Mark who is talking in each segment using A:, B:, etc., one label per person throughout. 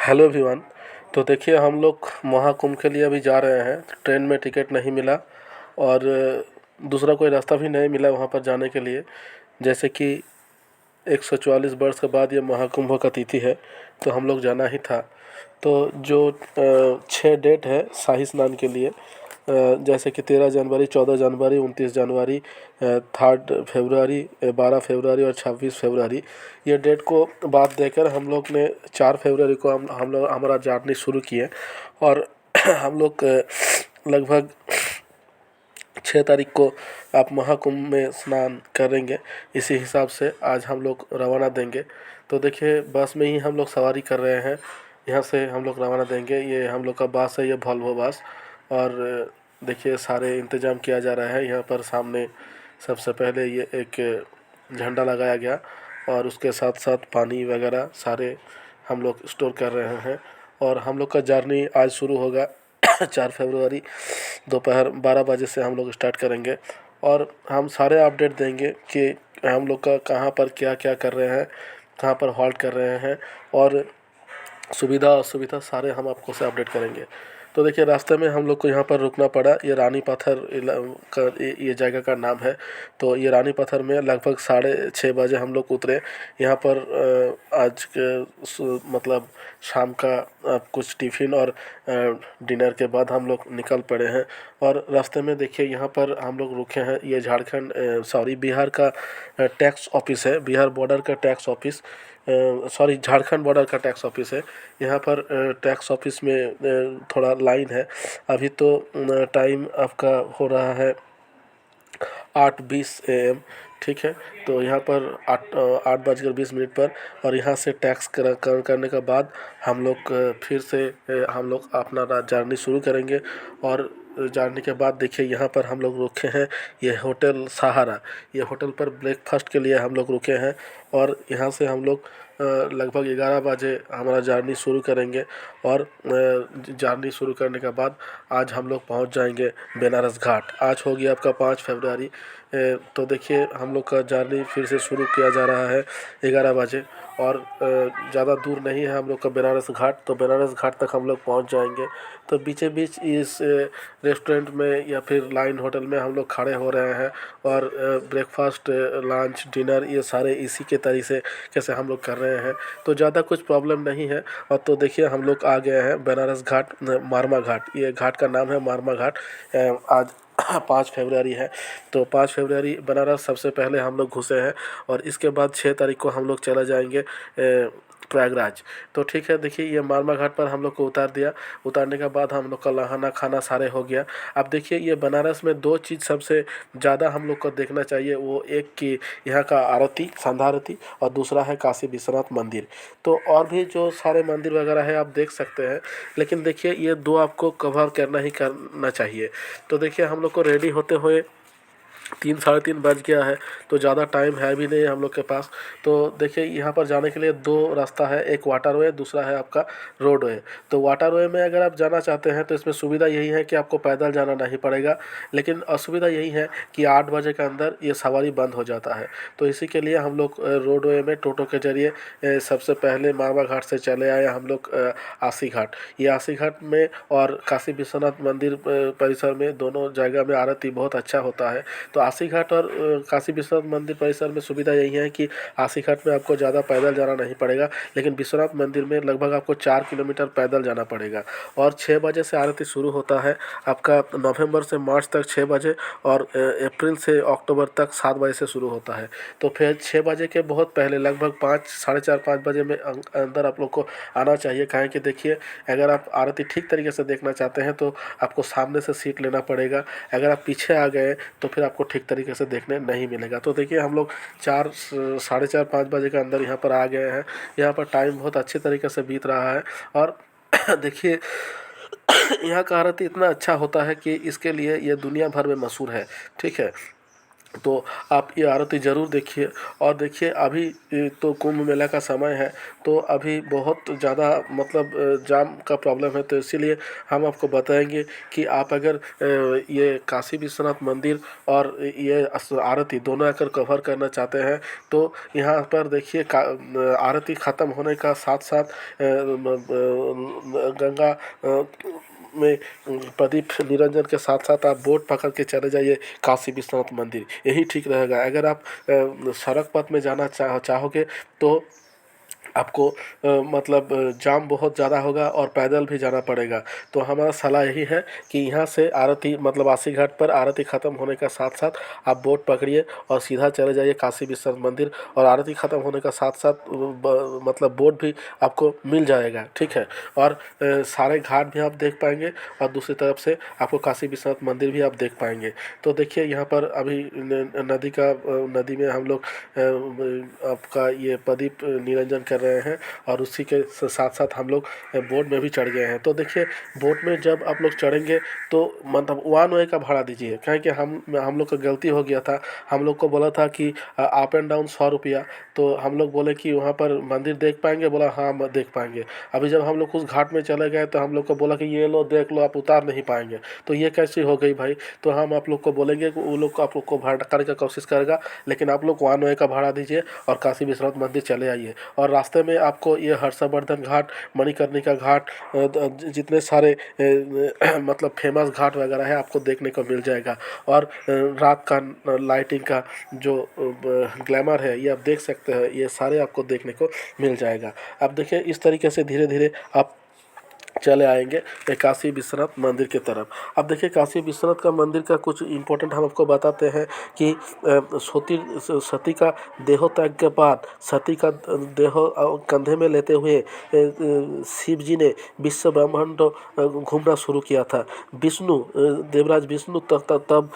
A: Hello everyone. तो देखिए हम लोग महाकुंभ के लिए अभी जा रहे हैं। ट्रेन में टिकट नहीं मिला और दूसरा कोई रास्ता भी नहीं मिला वहाँ पर जाने के लिए। जैसे कि 144 वर्ष के बाद ये महाकुंभ का तिथि है तो हम लोग जाना ही था। तो जो 6 डेट है शाही स्नान के लिए, जैसे कि 13 जनवरी, 14 जनवरी, 29 जनवरी, 3 फरवरी, 12 फरवरी और 26 फरवरी, ये डेट को बात देकर हम लोग ने 4 फरवरी को हम लोग हमारा जर्नी शुरू किए। और हम लोग लगभग 6 तारीख को आप महाकुंभ में स्नान करेंगे। इसी हिसाब से आज हम लोग रवाना देंगे। तो देखिए बस में ही हम लोग सवारी कर रहे हैं। यहाँ से हम लोग रवाना देंगे। ये हम लोग का बस है, ये वॉल्वो बस। और देखिए सारे इंतज़ाम किया जा रहा है। यहाँ पर सामने सबसे पहले ये एक झंडा लगाया गया और उसके साथ साथ पानी वगैरह सारे हम लोग स्टोर कर रहे हैं। और हम लोग का जर्नी आज शुरू होगा 4 फरवरी दोपहर 12 बजे से हम लोग स्टार्ट करेंगे। और हम सारे अपडेट देंगे कि हम लोग का कहाँ पर क्या क्या कर रहे हैं, कहाँ पर हॉल्ट कर रहे हैं और सुविधा असुविधा सारे हम आपको से अपडेट करेंगे। तो देखिए रास्ते में हम लोग को यहाँ पर रुकना पड़ा। ये रानी पत्थर का ये जगह का नाम है। तो ये रानी पत्थर में लगभग 6:30 बजे हम लोग उतरे। यहाँ पर आज के मतलब शाम का कुछ टिफ़िन और डिनर के बाद हम लोग निकल पड़े हैं। और रास्ते में देखिए यहाँ पर हम लोग रुके हैं। ये झारखंड सॉरी बिहार का टैक्स ऑफिस है। बिहार बॉर्डर का tax office, sorry Jharkhand border का टैक्स ऑफिस है। यहाँ पर टैक्स ऑफिस में थोड़ा लाइन है। अभी तो टाइम आपका हो रहा है 8:20 AM। ठीक है, तो यहाँ पर 8:20 पर। और यहाँ से टैक्स करने के बाद हम लोग फिर से हम लोग अपना जर्नी शुरू करेंगे। और जाने के बाद देखिए यहाँ पर हम लोग रुके हैं। ये होटल सहारा, ये होटल पर ब्रेकफास्ट के लिए हम लोग रुके हैं। और यहाँ से हम लोग लगभग 11 बजे हमारा जर्नी शुरू करेंगे। और जर्नी शुरू करने के बाद आज हम लोग पहुँच जाएंगे बनारस घाट। आज होगी आपका 5 फरवरी। तो देखिए हम लोग का जर्नी फिर से शुरू किया जा रहा है 11 बजे। और ज़्यादा दूर नहीं है हम लोग का बनारस घाट। तो बनारस घाट तक हम लोग पहुंच जाएंगे। तो बीचे बीच इस रेस्टोरेंट में या फिर लाइन होटल में हम लोग खड़े हो रहे हैं। और ब्रेकफास्ट, लंच, डिनर ये सारे इसी के तरीके से कैसे हम लोग कर रहे हैं। तो ज़्यादा कुछ प्रॉब्लम नहीं है। और तो देखिए हम लोग आ गए हैं बनारस घाट, मारमा घाट। ये घाट का नाम है मारमा घाट। आज 5 फरवरी है। तो 5 फरवरी बनारस सबसे पहले हम लोग घुसे हैं। और इसके बाद 6 तारीख को हम लोग चला जाएंगे प्रयागराज। तो ठीक है, देखिए ये मारमा घाट पर हम लोग को उतार दिया। उतारने के बाद हम लोग का नहाना खाना सारे हो गया। अब देखिए ये बनारस में 2 चीज़ सबसे ज़्यादा हम लोग को देखना चाहिए। वो एक कि यहाँ का आरती, संध्या आरती, और दूसरा है काशी विश्वनाथ मंदिर। तो और भी जो सारे मंदिर वगैरह है आप देख सकते हैं। लेकिन देखिए ये 2 आपको कवर करना ही करना चाहिए। तो देखिए हम लोग को रेडी होते हुए 3 साढ़े 3 बज गया है। तो ज़्यादा टाइम है भी नहीं हम लोग के पास। तो देखिए यहाँ पर जाने के लिए 2 रास्ता है, एक वाटर वे, दूसरा है आपका रोड वे। तो वाटर वे में अगर आप जाना चाहते हैं तो इसमें सुविधा यही है कि आपको पैदल जाना नहीं पड़ेगा। लेकिन असुविधा यही है कि 8 बजे के अंदर ये सवारी बंद हो जाता है। तो इसी के लिए हम लोग रोड वे में टोटो के जरिए सबसे पहले मामा घाट से चले आए हम लोग आसी घाट। ये आसी घाट में और काशी विश्वनाथ मंदिर परिसर में दोनों जगह में आरती बहुत अच्छा होता है। तो आसी घाट और काशी विश्वनाथ मंदिर परिसर में सुविधा यही है कि आसी घाट में आपको ज़्यादा पैदल जाना नहीं पड़ेगा। लेकिन विश्वनाथ मंदिर में लगभग आपको 4 किलोमीटर पैदल जाना पड़ेगा। और 6 बजे से आरती शुरू होता है आपका। नवंबर से मार्च तक 6 बजे और अप्रैल से अक्टूबर तक 7 बजे से शुरू होता है। तो फिर 6 बजे के बहुत पहले लगभग 5, साढ़े 4, 5 बजे में अंदर आप लोग को आना चाहिए। काहे कि देखिए अगर आप आरती ठीक तरीके से देखना चाहते हैं तो आपको सामने से सीट लेना पड़ेगा। अगर आप पीछे आ गए तो फिर आपको ठीक तरीके से देखने नहीं मिलेगा। तो देखिए हम लोग 4, साढ़े 4, 5 बजे के अंदर यहाँ पर आ गए हैं। यहाँ पर टाइम बहुत अच्छे तरीके से बीत रहा है। और देखिए यहाँ का आरती इतना अच्छा होता है कि इसके लिए ये दुनिया भर में मशहूर है। ठीक है, तो आप ये आरती ज़रूर देखिए। और देखिए अभी तो कुंभ मेला का समय है, तो अभी बहुत ज़्यादा मतलब जाम का प्रॉब्लम है, तो इसीलिए हम आपको बताएंगे कि आप अगर ये काशी विश्वनाथ मंदिर और ये आरती दोनों अगर कवर करना चाहते हैं, तो यहाँ पर देखिए आरती ख़त्म होने का साथ साथ गंगा में प्रदीप निरंजन के साथ साथ आप बोट पकड़ के चले जाइए काशी विश्वनाथ मंदिर, यही ठीक रहेगा। अगर आप सड़क पथ में जाना चाहोगे तो आपको मतलब जाम बहुत ज़्यादा होगा और पैदल भी जाना पड़ेगा। तो हमारा सलाह यही है कि यहाँ से आरती मतलब आसी घाट पर आरती ख़त्म होने का साथ साथ आप बोट पकड़िए और सीधा चले जाइए काशी विश्वनाथ मंदिर, और आरती ख़त्म होने का साथ साथ मतलब बोट भी आपको मिल जाएगा, ठीक है। और सारे घाट भी आप देख पाएंगे और दूसरी तरफ से आपको काशी विश्वनाथ मंदिर भी आप देख पाएंगे। तो देखिए यहाँ पर अभी नदी में हम लोग आपका ये प्रदीप निरंजन कर रहे हैं, और उसी के साथ साथ हम लोग बोट में भी चढ़ गए हैं। तो देखिए बोट में जब आप लोग चढ़ेंगे तो मतलब वन वे का भाड़ा दीजिए, क्योंकि हम लोग का गलती हो गया था। हम लोग को बोला था कि अप एंड डाउन 100 रुपया, तो हम लोग बोले कि वहाँ पर मंदिर देख पाएंगे, बोला हाँ देख पाएंगे। अभी जब हम लोग उस घाट में चले गए तो हम लोग को बोला कि ये लो देख लो, आप उतार नहीं पाएंगे। तो ये कैसी हो गई भाई। तो हम आप लोग को बोलेंगे कि वो लोग को आप लोग को भटकाने का कोशिश करेगा, लेकिन आप लोग वन वे का भाड़ा दीजिए और काशी विश्वनाथ मंदिर चले आइए। और रास्ते में आपको ये हर्षवर्धन घाट, मणिकर्णिका घाट, जितने सारे मतलब फेमस घाट वगैरह है आपको देखने को मिल जाएगा। और रात का लाइटिंग का जो ग्लैमर है ये आप देख सकते हैं, ये सारे आपको देखने को मिल जाएगा। अब देखिए इस तरीके से धीरे धीरे आप चले आएंगे काशी विश्वनाथ मंदिर की तरफ। अब देखिए काशी विश्वनाथ का मंदिर का कुछ इम्पोर्टेंट हम आपको बताते हैं कि सती का देहोत्याग के बाद सती का देह कंधे में लेते हुए शिव जी ने विश्व ब्रह्मांड घूमना शुरू किया था। विष्णु देवराज विष्णु तब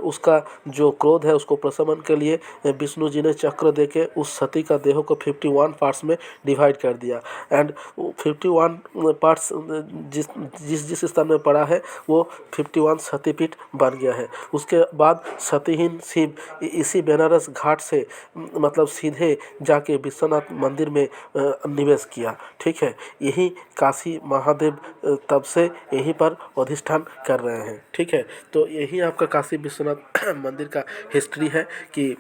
A: उसका जो क्रोध है उसको प्रशमन के लिए विष्णु जी ने चक्र देके उस सती का देह को 51 पार्ट्स में डिवाइड कर दिया। एंड 51 पार्ट्स जिस जिस जिस स्थान में पड़ा है वो 51 सतीपीठ बन गया है। उसके बाद सतीहीन शिव इसी बेनारस घाट से मतलब सीधे जाके विश्वनाथ मंदिर में निवेश किया, ठीक है। यही काशी महादेव तब से यहीं पर अधिष्ठान कर रहे हैं, ठीक है। तो यही आपका काशी विश्वनाथ मंदिर का हिस्ट्री है कि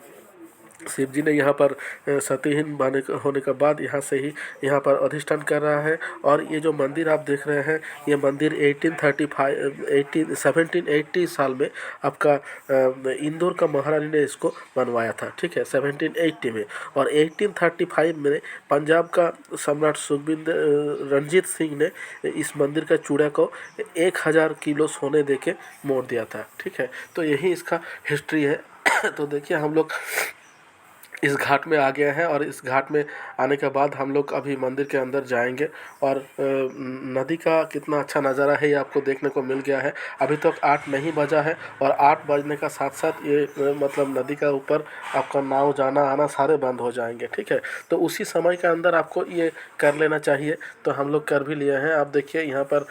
A: शिव जी ने यहाँ पर सतीहीन होने के बाद यहाँ से ही यहाँ पर अधिष्ठान कर रहा है। और ये जो मंदिर आप देख रहे हैं ये मंदिर 1780 साल में आपका इंदौर का महारानी ने इसको बनवाया था, ठीक है, 1780 में। और 1835 में पंजाब का सम्राट रंजीत सिंह ने इस मंदिर का चूड़ा को 1000 किलो सोने दे के मोड़ दिया था, ठीक है। तो यही इसका हिस्ट्री है। तो देखिए हम लोग इस घाट में आ गए हैं, और इस घाट में आने के बाद हम लोग अभी मंदिर के अंदर जाएंगे। और नदी का कितना अच्छा नज़ारा है ये आपको देखने को मिल गया है। अभी तक 8 नहीं बजा है, और 8 बजने का साथ साथ ये मतलब नदी का ऊपर आपका नाव जाना आना सारे बंद हो जाएंगे, ठीक है। तो उसी समय के अंदर आपको ये कर लेना चाहिए, तो हम लोग कर भी लिए हैं। आप देखिए यहाँ पर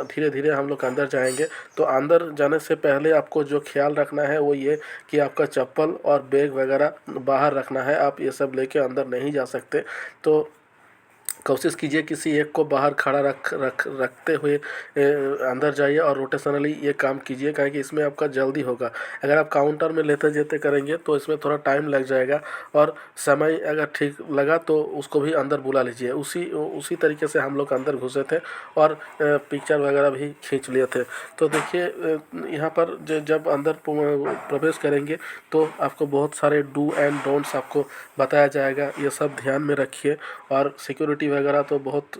A: धीरे धीरे हम लोग अंदर जाएंगे। तो अंदर जाने से पहले आपको जो ख्याल रखना है वो ये कि आपका चप्पल और बैग वगैरह बाहर रखना है, आप ये सब लेके अंदर नहीं जा सकते। तो कोशिश कीजिए किसी एक को बाहर खड़ा रखते हुए अंदर जाइए, और रोटेशनली ये काम कीजिए, क्योंकि इसमें आपका जल्दी होगा। अगर आप काउंटर में लेते जेते करेंगे तो इसमें थोड़ा टाइम लग जाएगा, और समय अगर ठीक लगा तो उसको भी अंदर बुला लीजिए। उसी तरीके से हम लोग अंदर घुसे थे और पिक्चर वगैरह भी खींच लिए थे। तो देखिए यहाँ पर जब अंदर प्रवेश करेंगे तो आपको बहुत सारे डू एंड डोंट्स आपको बताया जाएगा, ये सब ध्यान में रखिए। और सिक्योरिटी वगैरह तो बहुत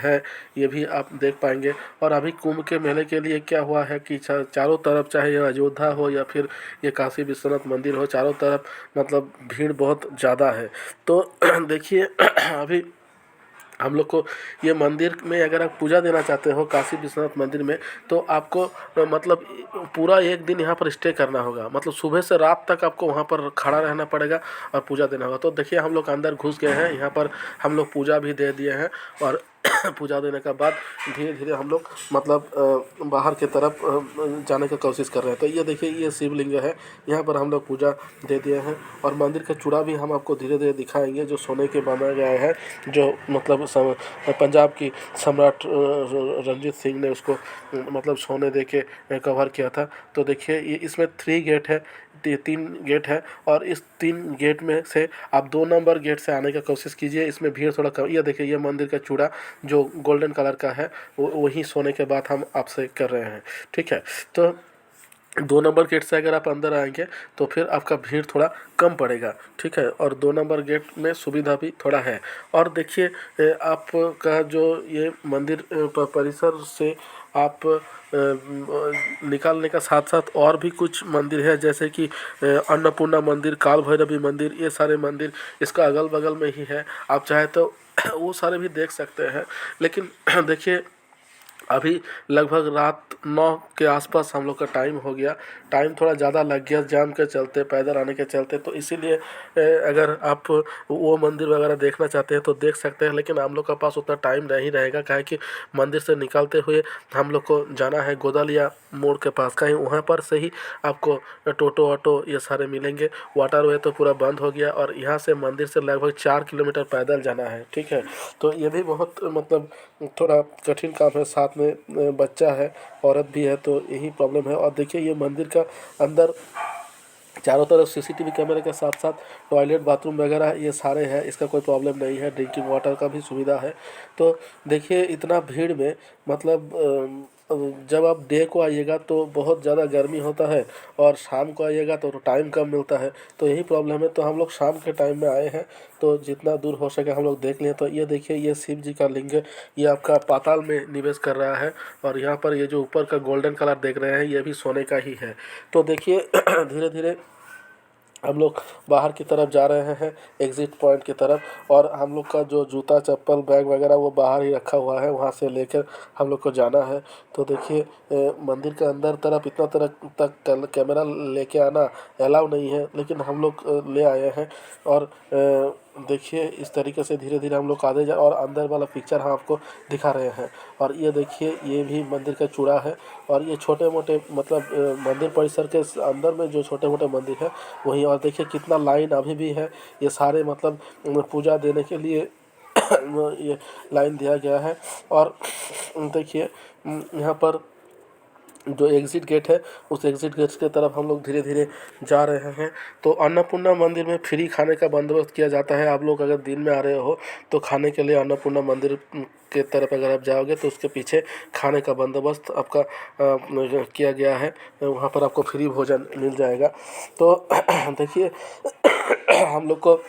A: है, ये भी आप देख पाएंगे। और अभी कुंभ के मेले के लिए क्या हुआ है कि चारों तरफ, चाहे ये अयोध्या हो या फिर ये काशी विश्वनाथ मंदिर हो, चारों तरफ मतलब भीड़ बहुत ज़्यादा है। तो देखिए अभी हम लोग को ये मंदिर में अगर आप पूजा देना चाहते हो काशी विश्वनाथ मंदिर में, तो आपको मतलब पूरा एक दिन यहाँ पर स्टे करना होगा। मतलब सुबह से रात तक आपको वहाँ पर खड़ा रहना पड़ेगा और पूजा देना होगा। तो देखिए हम लोग अंदर घुस गए हैं, यहाँ पर हम लोग पूजा भी दे दिए हैं। और पूजा देने के बाद धीरे धीरे हम लोग मतलब बाहर की तरफ जाने की कोशिश कर रहे हैं। तो ये देखिए ये शिवलिंग है, यहाँ पर हम लोग पूजा दे दिए हैं। और मंदिर का चूड़ा भी हम आपको धीरे धीरे दिखाएंगे, जो सोने के बनाया गया है, जो मतलब पंजाब की सम्राट रंजीत सिंह ने उसको मतलब सोने दे के कवर किया था। तो देखिए ये इसमें 3 गेट है, 3 गेट है, और इस 3 गेट में से आप 2 नंबर गेट से आने का कोशिश कीजिए। इसमें भीड़ थोड़ा कम। ये देखिए ये मंदिर का चूड़ा जो गोल्डन कलर का है, वो वही सोने के बाद हम आपसे कर रहे हैं, ठीक है। तो 2 नंबर गेट से अगर आप अंदर आएंगे तो फिर आपका भीड़ थोड़ा कम पड़ेगा, ठीक है। और 2 नंबर गेट में सुविधा भी थोड़ा है। और देखिए आपका जो ये मंदिर परिसर से आप निकालने का साथ साथ और भी कुछ मंदिर है, जैसे कि अन्नपूर्णा मंदिर, काल भैरवी मंदिर, ये सारे मंदिर इसका अगल बगल में ही है। आप चाहे तो वो सारे भी देख सकते हैं। लेकिन देखिए अभी लगभग रात 9 के आसपास हम लोग का टाइम हो गया। टाइम थोड़ा ज़्यादा लग गया जाम के चलते, पैदल आने के चलते। तो इसीलिए अगर आप वो मंदिर वगैरह देखना चाहते हैं तो देख सकते हैं, लेकिन हम लोग के पास उतना टाइम नहीं रहेगा, काहे कि मंदिर से निकलते हुए हम लोग को जाना है गोदालिया मोड़ के पास। कहीं वहाँ पर से ही आपको टोटो ऑटो ये सारे मिलेंगे। वाटरवे तो पूरा बंद हो गया, और यहाँ से मंदिर से लगभग 4 किलोमीटर पैदल जाना है, ठीक है। तो ये भी बहुत मतलब थोड़ा कठिन काम है। साथ में बच्चा है, औरत भी है, तो यही प्रॉब्लम है। और देखिए ये मंदिर का अंदर चारों तरफ सीसीटीवी कैमरे के साथ साथ टॉयलेट बाथरूम वगैरह ये सारे हैं, इसका कोई प्रॉब्लम नहीं है। ड्रिंकिंग वाटर का भी सुविधा है। तो देखिए इतना भीड़ में मतलब जब आप डे को आइएगा तो बहुत ज़्यादा गर्मी होता है, और शाम को आइएगा तो टाइम कम मिलता है। तो यही प्रॉब्लम है। तो हम लोग शाम के टाइम में आए हैं, तो जितना दूर हो सके हम लोग देख लिए। तो ये देखिए ये शिव जी का लिंग है, ये आपका पाताल में निवेश कर रहा है। और यहाँ पर ये जो ऊपर का गोल्डन कलर देख रहे हैं, ये भी सोने का ही है। तो देखिए धीरे धीरे हम लोग बाहर की तरफ जा रहे हैं, एग्ज़िट पॉइंट की तरफ। और हम लोग का जो जूता चप्पल बैग वगैरह वो बाहर ही रखा हुआ है, वहाँ से लेकर हम लोग को जाना है। तो देखिए मंदिर के अंदर तरफ इतना तरह तक कैमरा लेके आना अलाउ नहीं है, लेकिन हम लोग ले आए हैं। और देखिए इस तरीके से धीरे धीरे हम लोग आगे जा, और अंदर वाला पिक्चर हम आपको दिखा रहे हैं। और ये देखिए ये भी मंदिर का चूड़ा है। और ये छोटे मोटे मतलब मंदिर परिसर के अंदर में जो छोटे मोटे मंदिर है वहीं। और देखिए कितना लाइन अभी भी है, ये सारे मतलब पूजा देने के लिए ये लाइन दिया गया है। और देखिए यहाँ पर जो एग्ज़िट गेट है, उस एग्ज़िट गेट की तरफ हम लोग धीरे धीरे जा रहे हैं। तो अन्नपूर्णा मंदिर में फ्री खाने का बंदोबस्त किया जाता है। आप लोग अगर दिन में आ रहे हो तो खाने के लिए अन्नपूर्णा मंदिर के तरफ अगर आप जाओगे तो उसके पीछे खाने का बंदोबस्त आपका किया गया है, वहाँ पर आपको फ्री भोजन मिल जाएगा। तो देखिए हम लोग को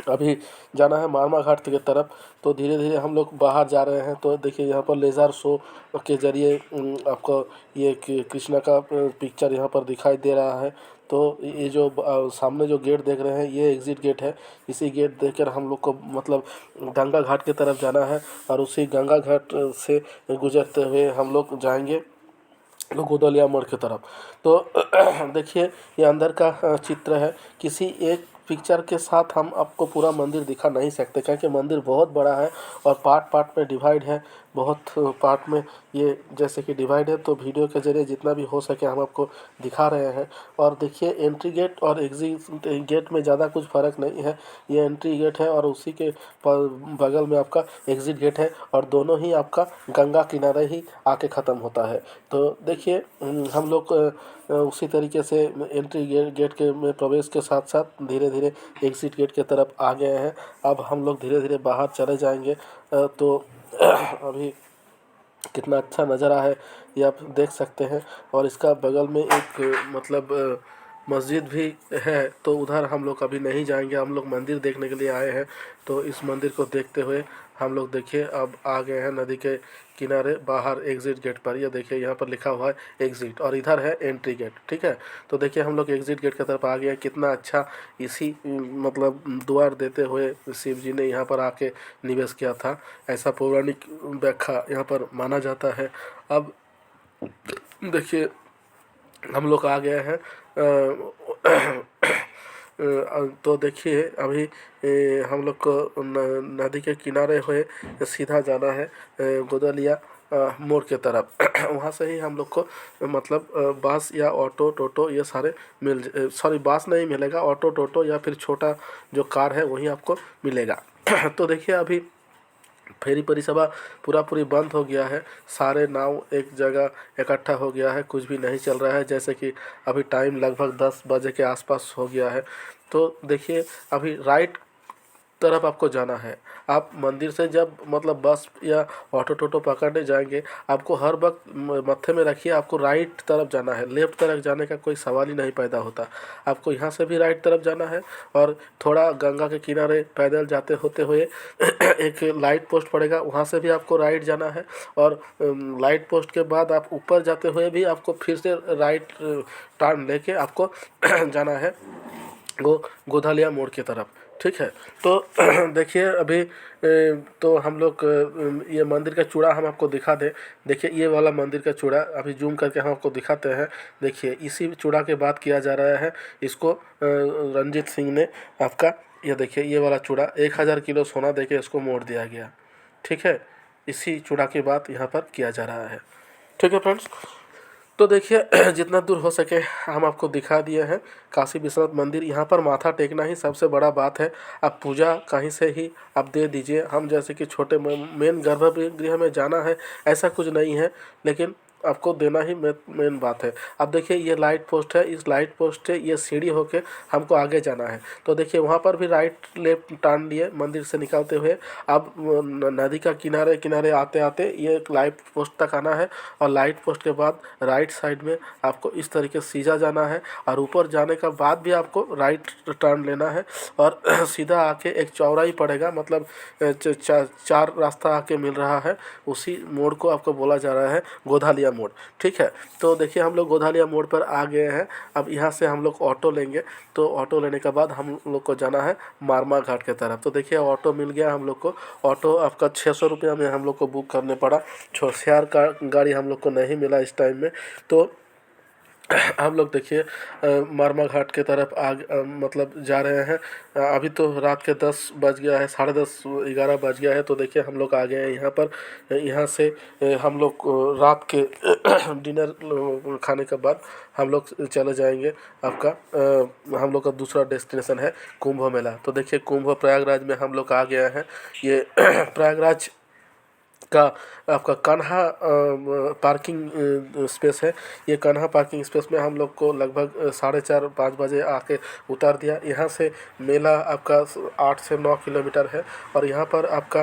A: अभी जाना है मामा घाट की तरफ। तो धीरे धीरे हम लोग बाहर जा रहे हैं। तो देखिए यहाँ पर लेज़र शो के ज़रिए आपको ये कृष्णा का पिक्चर यहाँ पर दिखाई दे रहा है। तो ये जो सामने जो गेट देख रहे हैं ये एग्ज़िट गेट है। इसी गेट देखकर हम लोग को मतलब गंगा घाट की तरफ जाना है, और उसी गंगा घाट से गुजरते हुए हम लोग जाएंगे गोदलिया मोड़ की तरफ। तो देखिए ये अंदर का चित्र है। किसी एक पिक्चर के साथ हम आपको पूरा मंदिर दिखा नहीं सकते, क्योंकि मंदिर बहुत बड़ा है और पार्ट पार्ट में डिवाइड है। बहुत पार्ट में ये जैसे कि डिवाइड है, तो वीडियो के ज़रिए जितना भी हो सके हम आपको दिखा रहे हैं। और देखिए एंट्री गेट और एग्ज़िट गेट में ज़्यादा कुछ फ़र्क नहीं है। ये एंट्री गेट है और उसी के बगल में आपका एग्ज़िट गेट है, और दोनों ही आपका गंगा किनारे ही आके ख़त्म होता है। तो देखिए हम लोग उसी तरीके से एंट्री गेट के में प्रवेश के साथ साथ धीरे धीरे एग्ज़िट गेट की तरफ आ गए हैं। अब हम लोग धीरे धीरे बाहर चले जाएंगे। तो अभी कितना अच्छा नज़ारा है ये आप देख सकते हैं। और इसका बगल में एक मतलब मस्जिद भी है, तो उधर हम लोग अभी नहीं जाएंगे। हम लोग मंदिर देखने के लिए आए हैं। तो इस मंदिर को देखते हुए हम लोग देखिए अब आ गए हैं नदी के किनारे बाहर एग्ज़िट गेट पर। ये देखिए यहाँ पर लिखा हुआ है एग्ज़िट, और इधर है एंट्री गेट, ठीक है। तो देखिए हम लोग एग्ज़िट गेट की तरफ आ गए हैं। कितना अच्छा इसी मतलब द्वार देते हुए शिव जी ने यहाँ पर आके निवेश किया था, ऐसा पौराणिक व्याख्या यहाँ पर माना जाता है। अब देखिए हम लोग आ गए हैं तो देखिए अभी हम लोग को नदी के किनारे हुए सीधा जाना है गोदलिया मोड़ के तरफ। वहाँ से ही हम लोग को मतलब बस या ऑटो टोटो ये सारे सॉरी बस नहीं मिलेगा, ऑटो टोटो या फिर छोटा जो कार है वही आपको मिलेगा। तो देखिए अभी फेरी परिसेवा पूरी बंद हो गया है, सारे नाव एक जगह इकट्ठा हो गया है, कुछ भी नहीं चल रहा है। जैसे कि अभी टाइम लगभग 10 बजे के आसपास हो गया है। तो देखिए अभी राइट तरफ आपको जाना है। आप मंदिर से जब मतलब बस या ऑटो टोटो पकड़ने जाएंगे, आपको हर वक्त मत्थे में रखिए आपको राइट तरफ जाना है, लेफ्ट तरफ जाने का कोई सवाल ही नहीं पैदा होता। आपको यहाँ से भी राइट तरफ जाना है और थोड़ा गंगा के किनारे पैदल जाते होते हुए एक लाइट पोस्ट पड़ेगा, वहाँ से भी आपको राइट जाना है। और लाइट पोस्ट के बाद आप ऊपर जाते हुए भी आपको फिर से राइट टर्न लेके आपको जाना है गोधालिया मोड़ की तरफ। ठीक है, तो देखिए अभी तो हम लोग ये मंदिर का चूड़ा हम आपको दिखा दें। देखिए ये वाला मंदिर का चूड़ा अभी जूम करके हम आपको दिखाते हैं। देखिए इसी चूड़ा के बात किया जा रहा है। इसको रंजीत सिंह ने आपका ये देखिए ये वाला चूड़ा 1000 किलो सोना देके इसको मोड़ दिया गया। ठीक है, इसी चूड़ा की बात यहाँ पर किया जा रहा है। ठीक है फ्रेंड्स, तो देखिए जितना दूर हो सके हम आपको दिखा दिए हैं काशी विश्वनाथ मंदिर। यहाँ पर माथा टेकना ही सबसे बड़ा बात है। आप पूजा कहीं से ही आप दे दीजिए। हम जैसे कि छोटे मेन गर्भगृह में जाना है ऐसा कुछ नहीं है, लेकिन आपको देना ही मेन बात है। अब देखिए ये लाइट पोस्ट है, इस लाइट पोस्ट से ये सीढ़ी होके हमको आगे जाना है। तो देखिए वहाँ पर भी राइट लेफ्ट टर्न लिए मंदिर से निकलते हुए अब नदी का किनारे किनारे आते आते ये लाइट पोस्ट तक आना है। और लाइट पोस्ट के बाद राइट साइड में आपको इस तरीके से सीधा जाना है और ऊपर जाने का बाद भी आपको राइट टर्न लेना है। और सीधा आके एक चौराही पड़ेगा, मतलब चार रास्ता आके मिल रहा है, उसी मोड़ को आपको बोला जा रहा है गोधालिया मोड़। ठीक है, तो देखिए हम लोग गोधालिया मोड़ पर आ गए हैं। अब यहाँ से हम लोग ऑटो लेंगे, तो ऑटो लेने के बाद हम लोग को जाना है मारमा घाट के तरफ। तो देखिए ऑटो मिल गया हम लोग को। ऑटो आपका 600 रुपया में हम लोग को बुक करने पड़ा। शेयर का गाड़ी हम लोग को नहीं मिला इस टाइम में। तो हम लोग देखिए मारमा घाट के तरफ मतलब जा रहे हैं। अभी तो रात के 10 बज गया है, 10:30 11 बज गया है। तो देखिए हम लोग आ गए हैं यहाँ पर। यहाँ से हम लोग रात के डिनर खाने के बाद हम लोग चले जाएंगे आपका हम लोग का दूसरा डेस्टिनेशन है कुंभ मेला। तो देखिए कुंभ प्रयागराज में हम लोग आ गए हैं। ये प्रयागराज का आपका कान्हा पार्किंग स्पेस है। ये कान्हा पार्किंग स्पेस में हम लोग को लगभग 4:30-5 बजे आके उतार दिया। यहाँ से मेला आपका 8 से 9 किलोमीटर है। और यहाँ पर आपका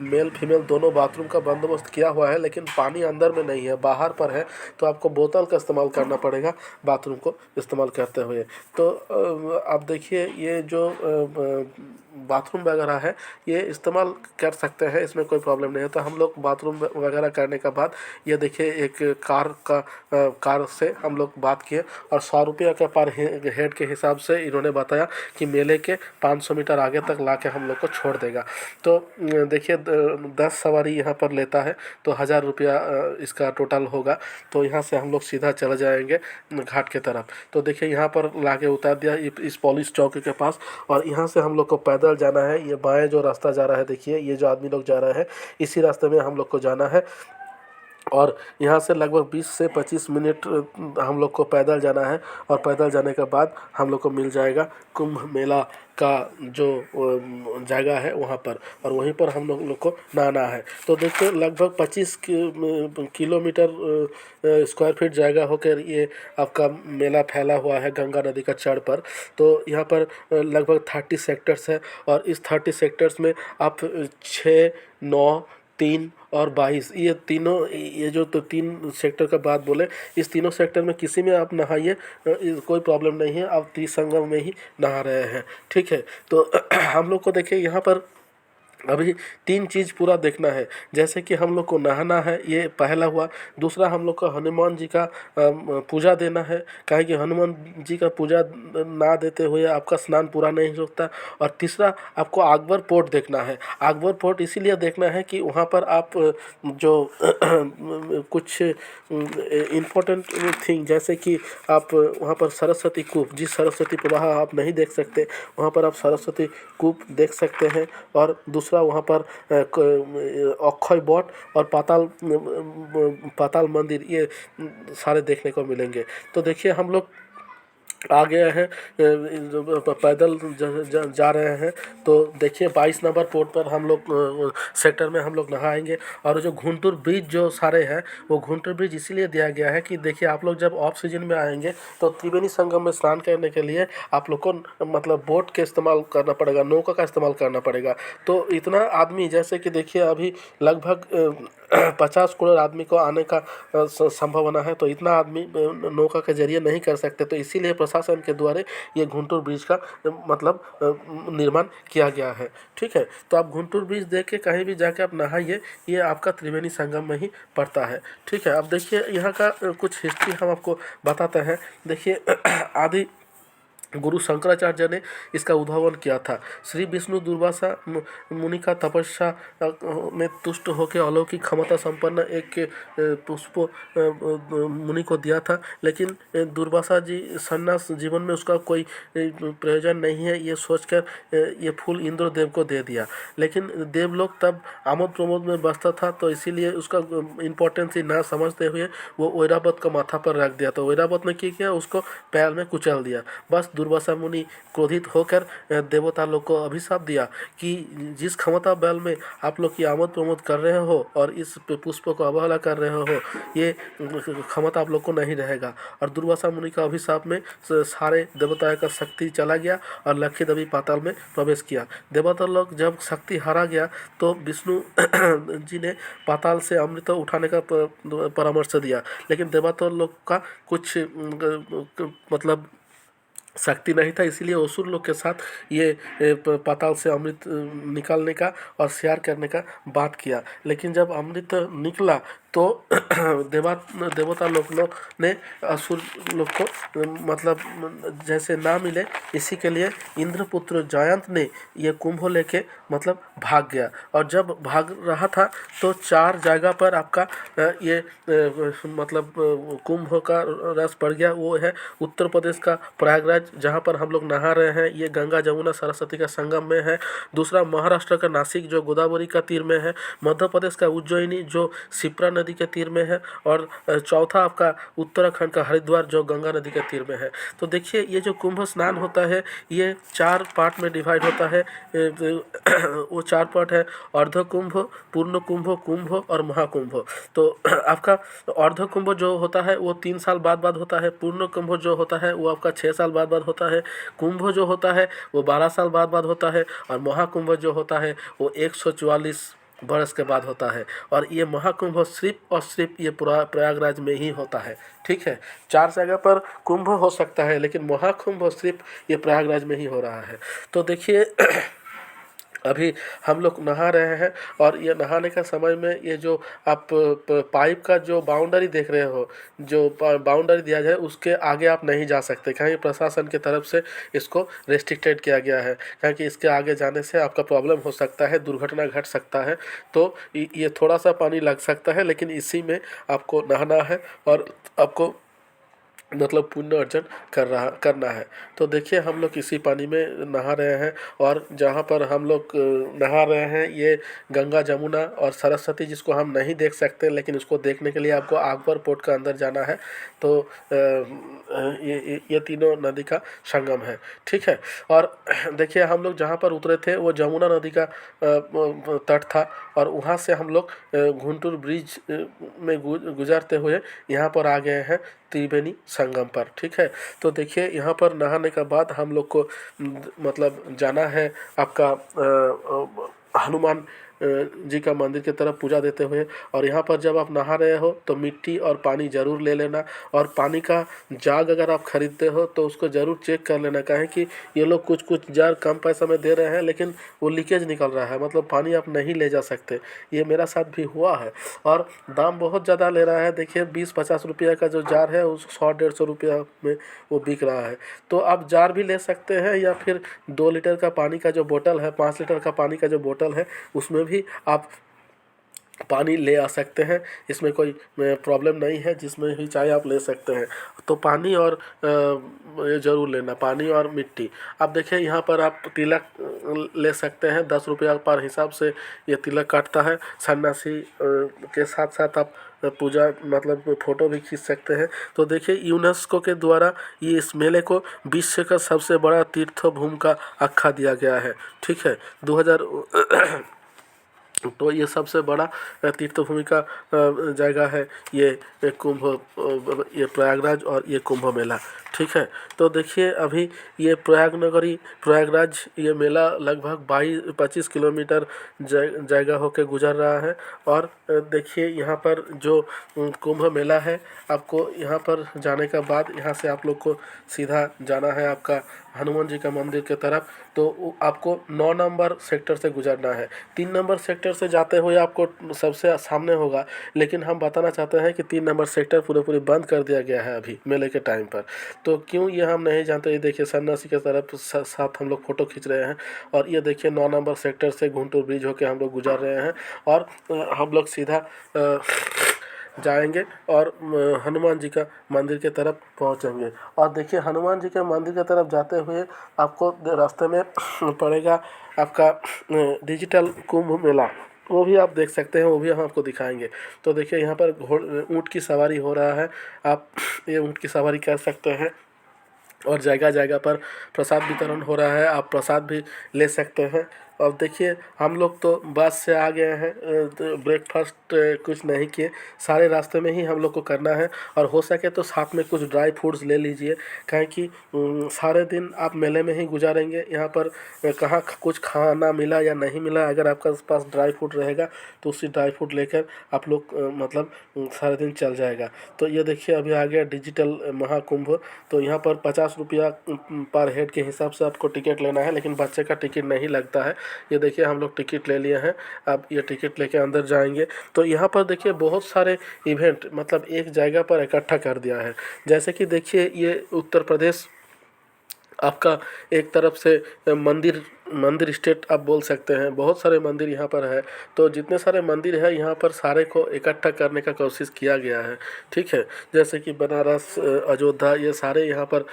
A: मेल फीमेल दोनों बाथरूम का बंदोबस्त किया हुआ है, लेकिन पानी अंदर में नहीं है, बाहर पर है। तो आपको बोतल का इस्तेमाल करना पड़ेगा बाथरूम को इस्तेमाल करते हुए। तो आप देखिए ये जो बाथरूम वगैरह है ये इस्तेमाल कर सकते हैं, इसमें कोई प्रॉब्लम नहीं है। तो हम लोग बाथरूम वगैरह करने के बाद ये देखिए एक कार से हम लोग बात किए और 100 रुपये का पर हेड के हिसाब से इन्होंने बताया कि मेले के 500 मीटर आगे तक ला के हम लोग को छोड़ देगा। तो देखिए 10 सवारी यहाँ पर लेता है तो 1000 रुपया इसका टोटल होगा। तो यहाँ से हम लोग सीधा चले जाएंगे घाट के तरफ। तो देखिए यहाँ पर ला के उतार दिया इस पुलिस चौकी के पास। और यहाँ से हम लोग को पैदल जाना है। ये बाएं जो रास्ता जा रहा है, देखिए ये जो आदमी लोग जा रहे हैं इसी रास्ते में हम लोग को जाना है। और यहाँ से लगभग 20 से 25 मिनट हम लोग को पैदल जाना है। और पैदल जाने के बाद हम लोग को मिल जाएगा कुंभ मेला का जो जगह है वहाँ पर, और वहीं पर हम लोग को नहाना है। तो देखिए लगभग 25 किलोमीटर स्क्वायर फीट जगह होकर ये आपका मेला फैला हुआ है गंगा नदी का चढ़ पर। तो यहाँ पर लगभग 30 सेक्टर्स है। और इस 30 सेक्टर्स में आप 6, 9, 3 और 22 ये तीनों, ये जो तो 3 सेक्टर का बात बोले, इस तीनों सेक्टर में किसी में आप नहाइए कोई प्रॉब्लम नहीं है, आप त्रिसंगम में ही नहा रहे हैं। ठीक है, तो हम लोग को देखिए यहाँ पर अभी 3 चीज़ पूरा देखना है, जैसे कि हम लोग को नहाना है, ये पहला हुआ। दूसरा हम लोग को हनुमान जी का पूजा देना है, काहे कि हनुमान जी का पूजा ना देते हुए आपका स्नान पूरा नहीं होता। और तीसरा आपको अकबर फोर्ट देखना है। अकबर फोर्ट इसीलिए देखना है कि वहाँ पर आप जो कुछ इम्पोर्टेंट थिंग, जैसे कि आप वहाँ पर सरस्वती कूप, जिस सरस्वती प्रवाह आप नहीं देख सकते, वहाँ पर आप सरस्वती कूप देख सकते हैं। और दूसरा वहाँ पर अक्षय वट और पाताल मंदिर, ये सारे देखने को मिलेंगे। तो देखिए हम लोग आ गए हैं, पैदल जा रहे हैं। तो देखिए 22 नंबर पोर्ट पर हम लोग सेक्टर में हम लोग नहाएंगे। और जो घुंटुर ब्रिज जो सारे हैं, वो घुंटुर ब्रिज इसीलिए दिया गया है कि देखिए आप लोग जब ऑफ सीजन में आएंगे तो त्रिवेणी संगम में स्नान करने के लिए आप लोग को मतलब बोट के इस्तेमाल करना पड़ेगा, नौका का इस्तेमाल करना पड़ेगा। तो इतना आदमी, जैसे कि देखिए अभी लगभग 50 करोड़ आदमी को आने का संभावना है, तो इतना आदमी नौका के जरिए नहीं कर सकते। तो इसीलिए प्रशासन के द्वारा ये घुंटुर ब्रिज का मतलब निर्माण किया गया है। ठीक है, तो आप घुंटुर ब्रिज देख के कहीं भी जाके आप नहाइए, ये आपका त्रिवेणी संगम में ही पड़ता है। ठीक है, अब देखिए यहाँ का कुछ हिस्ट्री हम आपको बताते हैं। देखिए आदि गुरु शंकराचार्य ने इसका उद्भावन किया था। श्री विष्णु दुर्वासा मुनि का तपस्या में तुष्ट होकर अलौकिक क्षमता संपन्न एक पुष्प मुनि को दिया था, लेकिन दुर्वासा जी संन्यास जीवन में उसका कोई प्रयोजन नहीं है, ये सोचकर ये फूल इंद्रदेव को दे दिया। लेकिन देवलोक तब आमोद प्रमोद में बसता था, तो इसीलिए उसका इम्पोर्टेंस ही ना समझते हुए वो ऐरावत का माथा पर रख दिया। तो ऐरावत ने क्या किया, उसको पैर में कुचल दिया। बस दुर्वासा मुनि क्रोधित होकर देवता लोग को अभिशाप दिया कि जिस क्षमता बल में आप लोग की आमोद प्रमोद कर रहे हो और इस पुष्प को अवहेला कर रहे हो, ये क्षमता आप लोग को नहीं रहेगा। और दुर्वासा मुनि का अभिशाप में सारे देवताओं का शक्ति चला गया और लक्ष्मी देवी पाताल में प्रवेश किया। देवता लोग जब शक्ति हारा गया तो विष्णु जी ने पाताल से अमृत उठाने का परामर्श दिया, लेकिन देवता लोग का कुछ मतलब शक्ति नहीं था, इसीलिए असुर लोग के साथ ये पाताल से अमृत निकालने का और शेयर करने का बात किया। लेकिन जब अमृत निकला तो देवता लोग ने असुर लोग को मतलब जैसे ना मिले, इसी के लिए इंद्रपुत्र जयंत ने ये कुंभ लेके मतलब भाग गया। और जब भाग रहा था तो 4 जगह पर आपका ये मतलब कुंभ का रस पड़ गया। वो है उत्तर प्रदेश का प्रयागराज, जहाँ पर हम लोग नहा रहे हैं, ये गंगा जमुना सरस्वती का संगम में है। दूसरा महाराष्ट्र का नासिक जो गोदावरी का तीर में है। मध्य प्रदेश का उज्जैनी जो शिप्रा नदी के तीर में है। और चौथा आपका उत्तराखंड का हरिद्वार जो गंगा नदी के तीर में है। तो देखिए ये जो कुंभ स्नान होता है ये 4 पार्ट में डिवाइड होता है। वो 4 पार्ट है, अर्ध कुंभ, पूर्ण कुंभ, कुंभ और महाकुंभ। तो आपका अर्ध कुंभ जो होता है वो 3 साल बाद होता है। पूर्ण कुंभ जो होता है वो आपका 6 साल बाद होता है। कुंभ जो होता है वो 12 साल बाद होता है। और महाकुंभ जो होता है वो 144 वर्ष के बाद होता है। और ये महाकुंभ सिर्फ और सिर्फ ये प्रयागराज में ही होता है। ठीक है, 4 जगह पर कुंभ हो सकता है, लेकिन महाकुंभ सिर्फ ये प्रयागराज में ही हो रहा है। तो देखिए अभी हम लोग नहा रहे हैं, और ये नहाने का समय में ये जो आप पाइप का जो बाउंड्री देख रहे हो, जो बाउंड्री दिया जाए उसके आगे आप नहीं जा सकते, क्योंकि प्रशासन की तरफ से इसको रेस्ट्रिक्टेड किया गया है। क्योंकि इसके आगे जाने से आपका प्रॉब्लम हो सकता है, दुर्घटना घट सकता है। तो ये थोड़ा सा पानी लग सकता है, लेकिन इसी में आपको नहाना है और आपको मतलब पुण्य अर्जन करना है। तो देखिए हम लोग इसी पानी में नहा रहे हैं, और जहाँ पर हम लोग नहा रहे हैं ये गंगा जमुना और सरस्वती, जिसको हम नहीं देख सकते, लेकिन उसको देखने के लिए आपको अकबर पोर्ट का अंदर जाना है। तो ये तीनों नदी का संगम है। ठीक है, और देखिए हम लोग जहाँ पर उतरे थे वो जमुना नदी का तट था, और वहाँ से हम लोग घुंटुर ब्रिज में गुजरते हुए यहाँ पर आ गए हैं त्रिवेणी संगम पर। ठीक है, तो देखिए यहाँ पर नहाने के बाद हम लोग को मतलब जाना है आपका हनुमान जी का मंदिर की तरफ पूजा देते हुए। और यहाँ पर जब आप नहा रहे हो तो मिट्टी और पानी ज़रूर ले लेना, और पानी का जाग अगर आप खरीदते हो तो उसको ज़रूर चेक कर लेना, काहे कि ये लोग कुछ कुछ जार कम पैसा में दे रहे हैं लेकिन वो लीकेज निकल रहा है, मतलब पानी आप नहीं ले जा सकते। ये मेरा साथ भी हुआ है, और दाम बहुत ज़्यादा ले रहा है। देखिए 20-50 रुपया का जो जार है उस 100-150 रुपया में वो बिक रहा है। तो आप जार भी ले सकते हैं, या फिर 2 लीटर का पानी का जो बोतल है, 5 लीटर का पानी का जो बोतल है उसमें भी आप पानी ले आ सकते हैं। इसमें कोई प्रॉब्लम नहीं है, जिसमें भी चाहे आप ले सकते हैं। तो पानी और ये ज़रूर लेना, पानी और मिट्टी। अब देखिए यहाँ पर आप तिलक ले सकते हैं, 10 रुपया पर हिसाब से ये तिलक काटता है। सन्यासी के साथ साथ आप पूजा मतलब फ़ोटो भी खींच सकते हैं। तो देखिए यूनेस्को के द्वारा ये इस मेले को विश्व का सबसे बड़ा तीर्थ भूमि का आख्या दिया गया है। ठीक है, 2000 तो ये सबसे बड़ा तीर्थ भूमि का जगह है ये कुंभ, ये प्रयागराज और ये कुंभ मेला। ठीक है, तो देखिए अभी ये प्रयागराज ये मेला लगभग 22-25 किलोमीटर जगह होकर गुजर रहा है। और देखिए यहाँ पर जो कुंभ मेला है, आपको यहाँ पर जाने का बाद यहाँ से आप लोग को सीधा जाना है आपका हनुमान जी का मंदिर के तरफ। तो आपको 9 नंबर सेक्टर से गुजरना है। 3 नंबर सेक्टर से जाते हुए आपको सबसे सामने होगा, लेकिन हम बताना चाहते हैं कि 3 नंबर सेक्टर पूरे बंद कर दिया गया है अभी मेले के टाइम पर। तो क्यों ये हम नहीं जानते। ये देखिए सन्यासी के तरफ साथ हम लोग फ़ोटो खींच रहे हैं, और ये देखिए 9 नंबर सेक्टर से गुंटूर ब्रिज होकर हम लोग गुजर रहे हैं, और हम लोग सीधा जाएंगे और हनुमान जी का मंदिर के तरफ पहुंचेंगे। और देखिए हनुमान जी के मंदिर के तरफ जाते हुए आपको रास्ते में पड़ेगा आपका डिजिटल कुंभ मेला, वो भी आप देख सकते हैं, वो भी हम आपको दिखाएंगे। तो देखिए यहाँ पर ऊँट की सवारी हो रहा है, आप ये ऊँट की सवारी कर सकते हैं। और जगह जगह पर प्रसाद वितरण हो रहा है, आप प्रसाद भी ले सकते हैं। अब देखिए हम लोग तो बस से आ गए हैं, तो ब्रेकफास्ट कुछ नहीं किए, सारे रास्ते में ही हम लोग को करना है। और हो सके तो साथ में कुछ ड्राई फ्रूट्स ले लीजिए, काहे कि सारे दिन आप मेले में ही गुजारेंगे। यहाँ पर कहाँ कुछ खाना मिला या नहीं मिला, अगर आपके पास ड्राई फ्रूट रहेगा तो उसी ड्राई फ्रूट लेकर आप लोग मतलब सारे दिन चल जाएगा। तो ये देखिए अभी आ गया डिजिटल महाकुंभ। तो यहाँ पर 50 रुपया पर हेड के हिसाब से आपको टिकट लेना है, लेकिन बच्चे का टिकट नहीं लगता है। ये देखिए हम लोग टिकट ले लिए हैं, अब ये टिकट लेके अंदर जाएंगे। तो यहाँ पर देखिए बहुत सारे इवेंट मतलब एक जगह पर इकट्ठा कर दिया है। जैसे कि देखिए ये उत्तर प्रदेश आपका एक तरफ से मंदिर स्टेट आप बोल सकते हैं, बहुत सारे मंदिर यहाँ पर है। तो जितने सारे मंदिर है यहाँ पर सारे को इकट्ठा करने का कोशिश किया गया है। ठीक है, जैसे कि बनारस, अयोध्या, ये सारे यहाँ पर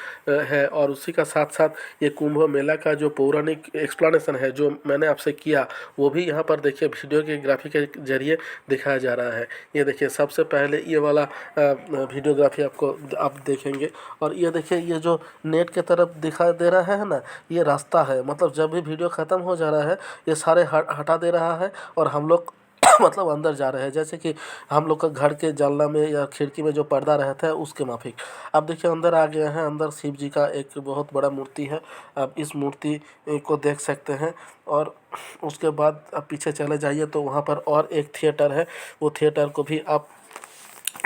A: है। और उसी का साथ साथ ये कुंभ मेला का जो पौराणिक एक्सप्लेनेशन है जो मैंने आपसे किया, वो भी यहाँ पर देखिए वीडियो के ग्राफी के जरिए दिखाया जा रहा है। ये देखिए सबसे पहले ये वाला वीडियोग्राफी आपको आप देखेंगे, और ये देखिए ये जो नेट के तरफ दिखाई दे रहा है ना, ये रास्ता है। मतलब जब भी वीडियो ख़त्म हो जा रहा है ये सारे हटा दे रहा है, और हम लोग मतलब अंदर जा रहे हैं। जैसे कि हम लोग का घर के जालना में या खिड़की में जो पर्दा रहता है उसके माफिक। अब देखिए अंदर आ गए हैं, अंदर शिव जी का एक बहुत बड़ा मूर्ति है, आप इस मूर्ति को देख सकते हैं। और उसके बाद आप पीछे चले जाइए तो वहाँ पर और एक थिएटर है, वो थिएटर को भी आप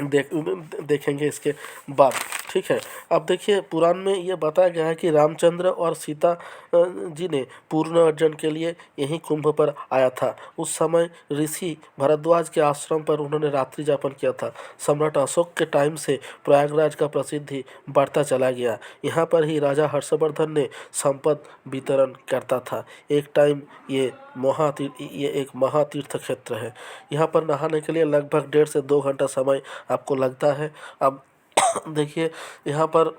A: देखेंगे इसके बाद। ठीक है, अब देखिए पुराण में ये बताया गया है कि रामचंद्र और सीता जी ने पूर्ण अर्जन के लिए यहीं कुंभ पर आया था। उस समय ऋषि भरद्वाज के आश्रम पर उन्होंने रात्रि यापन किया था। सम्राट अशोक के टाइम से प्रयागराज का प्रसिद्धि बढ़ता चला गया। यहाँ पर ही राजा हर्षवर्धन ने संपत्ति वितरण करता था। एक टाइम ये एक महातीर्थ क्षेत्र है। यहाँ पर नहाने के लिए लगभग 1.5 से 2 घंटा समय आपको लगता है। अब देखिए यहाँ पर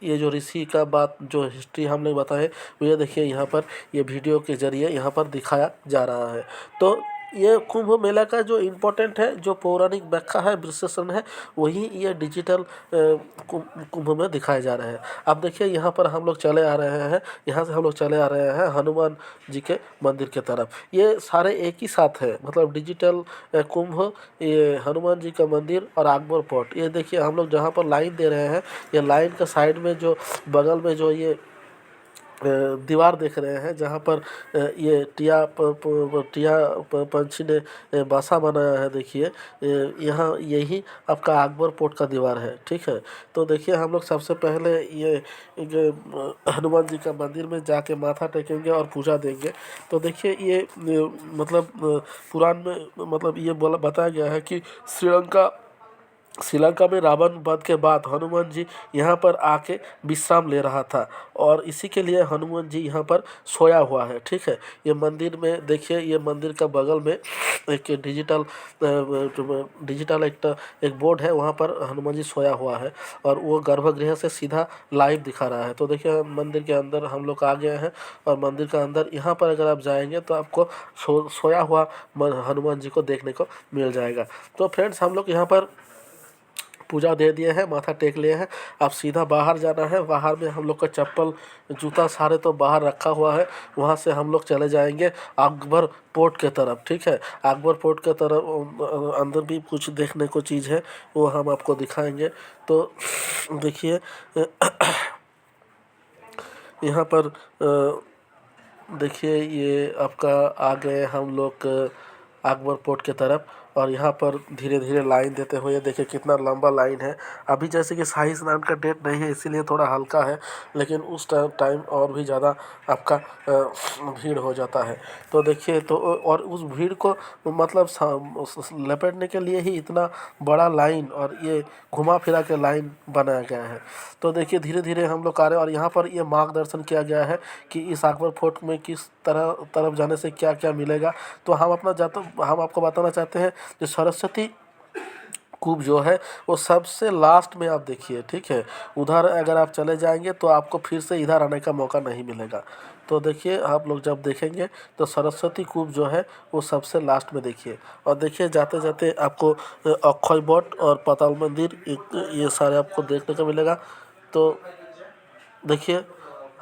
A: ये जो ऋषि का बात जो हिस्ट्री हमने बताए, ये देखिए यहाँ पर ये वीडियो के जरिए यहाँ पर दिखाया जा रहा है। तो ये कुंभ मेला का जो इम्पोर्टेंट है, जो पौराणिक व्याख्या है, विश्लेषण है, वही ये डिजिटल कुंभ में दिखाए जा रहे हैं। अब देखिए यहाँ पर हम लोग चले आ रहे हैं, यहाँ से हम लोग चले आ रहे हैं हनुमान जी के मंदिर के तरफ। ये सारे एक ही साथ है, मतलब डिजिटल कुंभ, ये हनुमान जी का मंदिर और आगमर फोर्ट। ये देखिए हम लोग जहाँ पर लाइन दे रहे हैं, ये लाइन का साइड में जो बगल में जो ये दीवार देख रहे हैं जहाँ पर ये पंछी ने बासा बनाया है। देखिए यहाँ यही आपका अकबर का दीवार है, ठीक है। तो देखिए हम लोग सबसे पहले ये हनुमान जी का मंदिर में जाके माथा टेकेंगे और पूजा देंगे। तो देखिए ये मतलब पुराण में मतलब ये बोला बताया गया है कि श्रीलंका में रावण वध के बाद हनुमान जी यहाँ पर आके विश्राम ले रहा था और इसी के लिए हनुमान जी यहाँ पर सोया हुआ है, ठीक है। ये मंदिर में देखिए, ये मंदिर का बगल में एक डिजिटल एक बोर्ड है, वहाँ पर हनुमान जी सोया हुआ है और वो गर्भगृह से सीधा लाइव दिखा रहा है। तो देखिए मंदिर के अंदर हम लोग आ गए हैं और मंदिर का अंदर यहाँ पर अगर आप जाएंगे तो आपको सोया हुआ हनुमान जी को देखने को मिल जाएगा। तो फ्रेंड्स हम लोग यहाँ पर पूजा दे दिए हैं, माथा टेक लिए हैं। अब सीधा बाहर जाना है। बाहर में हम लोग का चप्पल जूता सारे तो बाहर रखा हुआ है, वहाँ से हम लोग चले जाएंगे अकबर पोर्ट के तरफ, ठीक है। अकबर पोर्ट के तरफ अंदर भी कुछ देखने को चीज़ है, वो हम आपको दिखाएंगे। तो देखिए यहाँ पर देखिए ये आपका आ गए हम लोग अकबर पोर्ट के तरफ और यहाँ पर धीरे धीरे लाइन देते हुए देखिए कितना लंबा लाइन है। अभी जैसे कि शाही स्नान का डेट नहीं है इसीलिए थोड़ा हल्का है, लेकिन उस टाइम और भी ज़्यादा आपका भीड़ हो जाता है। तो देखिए तो और उस भीड़ को मतलब लपेटने के लिए ही इतना बड़ा लाइन और ये घुमा फिरा के लाइन बनाया गया है। तो देखिए धीरे धीरे हम लोग आ रहे हैं और यहाँ पर ये मार्गदर्शन किया गया है कि इस अकबर फोर्ट में किस तरफ जाने से क्या क्या मिलेगा। तो हम आपको बताना चाहते हैं जो सरस्वती कूप जो है वो सबसे लास्ट में आप देखिए, ठीक है। उधर अगर आप चले जाएंगे तो आपको फिर से इधर आने का मौका नहीं मिलेगा। तो देखिए आप लोग जब देखेंगे तो सरस्वती कूप जो है वो सबसे लास्ट में देखिए। और देखिए जाते जाते आपको अक्षय वट और पाताल मंदिर ये सारे आपको देखने को मिलेगा। तो देखिए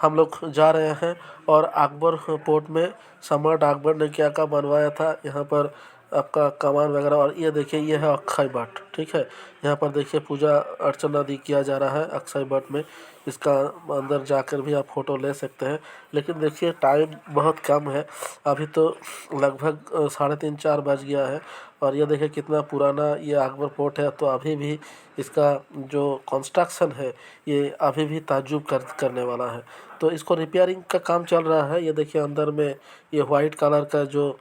A: हम लोग जा रहे हैं और अकबर पोर्ट में सम्राट अकबर ने क्या क्या बनवाया था, यहाँ पर आपका कमान वगैरह। और ये देखिए ये है अक्षय वट, ठीक है। यहाँ पर देखिए पूजा अर्चना आदि किया जा रहा है अक्षय वट में। इसका अंदर जाकर भी आप फ़ोटो ले सकते हैं, लेकिन देखिए टाइम बहुत कम है, अभी तो लगभग 3:30-4 बज गया है। और ये देखिए कितना पुराना ये अकबर पोर्ट है। तो अभी भी इसका जो कंस्ट्रक्शन है ये अभी भी ताज्जुब करने वाला है। तो इसको रिपेयरिंग का काम चल रहा है। ये देखिए अंदर में ये वाइट कलर का जो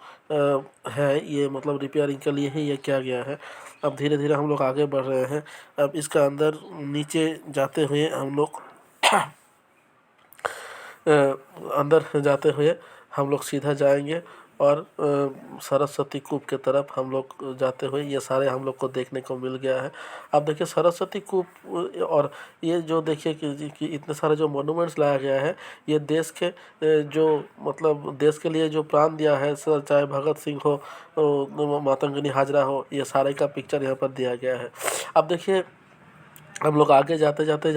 A: है ये मतलब रिपेयरिंग के लिए ही ये किया गया है। अब धीरे धीरे हम लोग आगे बढ़ रहे हैं। अब इसका अंदर नीचे जाते हुए हम लोग अंदर जाते हुए हम लोग सीधा जाएंगे और सरस्वती कूप के तरफ हम लोग जाते हुए ये सारे हम लोग को देखने को मिल गया है। अब देखिए सरस्वती कूप और ये जो देखिए कि इतने सारे जो मोनूमेंट्स लाया गया है, ये देश के जो मतलब देश के लिए जो प्राण दिया है, सर चाहे भगत सिंह हो, मातंगनी हाजरा हो, ये सारे का पिक्चर यहाँ पर दिया गया है। अब देखिए हम लोग आगे जाते जाते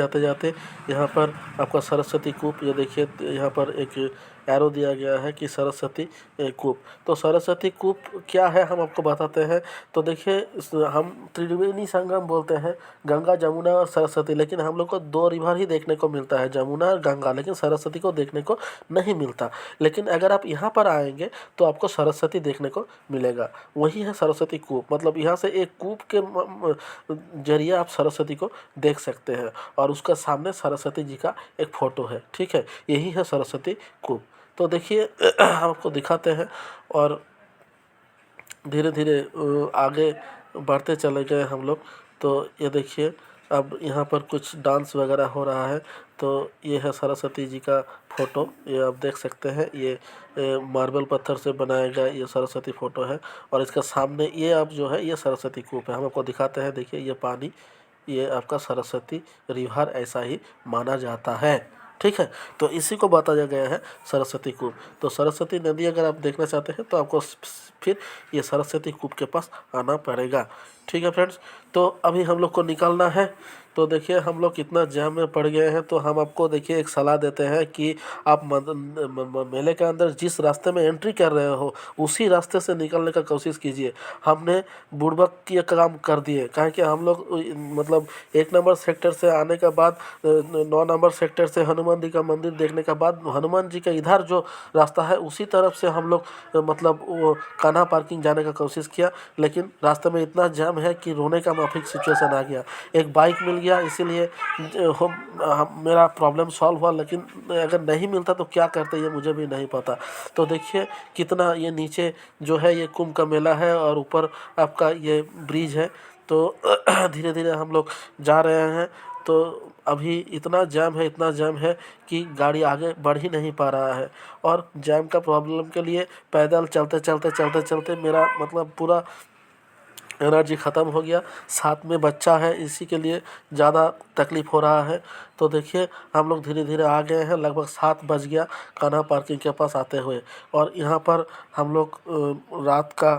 A: यहाँ पर आपका सरस्वती कूप, ये देखिए यहाँ पर एक एरो दिया गया है कि सरस्वती कूप। तो सरस्वती कूप क्या है हम आपको बताते हैं। तो देखिए हम त्रिवेणी संगम बोलते हैं, गंगा जमुना और सरस्वती, लेकिन हम लोग को 2 रिवर ही देखने को मिलता है, जमुना और गंगा, लेकिन सरस्वती को देखने को नहीं मिलता। लेकिन अगर आप यहाँ पर आएंगे तो आपको सरस्वती देखने को मिलेगा। वही है सरस्वती कूप, मतलब यहाँ से एक कूप के जरिए आप सरस्वती को देख सकते हैं और उसका सामने सरस्वती जी का एक फ़ोटो है, ठीक है। यही है सरस्वती कूप। तो देखिए हम आपको दिखाते हैं और धीरे धीरे आगे बढ़ते चले गए हम लोग। तो ये देखिए अब यहाँ पर कुछ डांस वगैरह हो रहा है। तो ये है सरस्वती जी का फ़ोटो, ये आप देख सकते हैं। ये मार्बल पत्थर से बनाया गया ये सरस्वती फ़ोटो है और इसका सामने ये अब जो है ये सरस्वती कूप है। हम आपको दिखाते हैं, देखिए ये पानी, ये आपका सरस्वती रिवर ऐसा ही माना जाता है, ठीक है। तो इसी को बताया गया है सरस्वती कूप। तो सरस्वती नदी अगर आप देखना चाहते हैं तो आपको फिर ये सरस्वती कूप के पास आना पड़ेगा। ठीक है फ्रेंड्स, तो अभी हम लोग को निकलना है। तो देखिए हम लोग कितना जाम में पड़ गए हैं, तो हम आपको देखिए एक सलाह देते हैं कि आप मेले के अंदर जिस रास्ते में एंट्री कर रहे हो उसी रास्ते से निकलने का कोशिश कीजिए। हमने बुड़बक की काम कर दिए, कहें कि हम लोग मतलब 1 नंबर सेक्टर से आने के बाद 9 नंबर सेक्टर से हनुमान जी का मंदिर देखने के बाद हनुमान जी का इधर जो रास्ता है उसी तरफ से हम लोग मतलब वो कान्हा पार्किंग जाने का कोशिश किया, लेकिन रास्ते में इतना जाम है कि रोने का माफिक सिचुएशन आ गया। एक बाइक मिल गया, इसीलिए मेरा प्रॉब्लम सॉल्व हुआ, लेकिन अगर नहीं मिलता तो क्या करते ये मुझे भी नहीं पता। तो देखिए कितना ये नीचे जो है ये कुंभ का मेला है और ऊपर आपका ये ब्रिज है। तो धीरे धीरे हम लोग जा रहे हैं। तो अभी इतना जाम है, इतना जाम है कि गाड़ी आगे बढ़ ही नहीं पा रहा है। और जाम का प्रॉब्लम के लिए पैदल चलते चलते चलते चलते मेरा मतलब पूरा एनर्जी ख़त्म हो गया। साथ में बच्चा है, इसी के लिए ज़्यादा तकलीफ़ हो रहा है। तो देखिए हम लोग धीरे धीरे आ गए हैं, लगभग 7 बज गया कान्हा पार्किंग के पास आते हुए। और यहाँ पर हम लोग रात का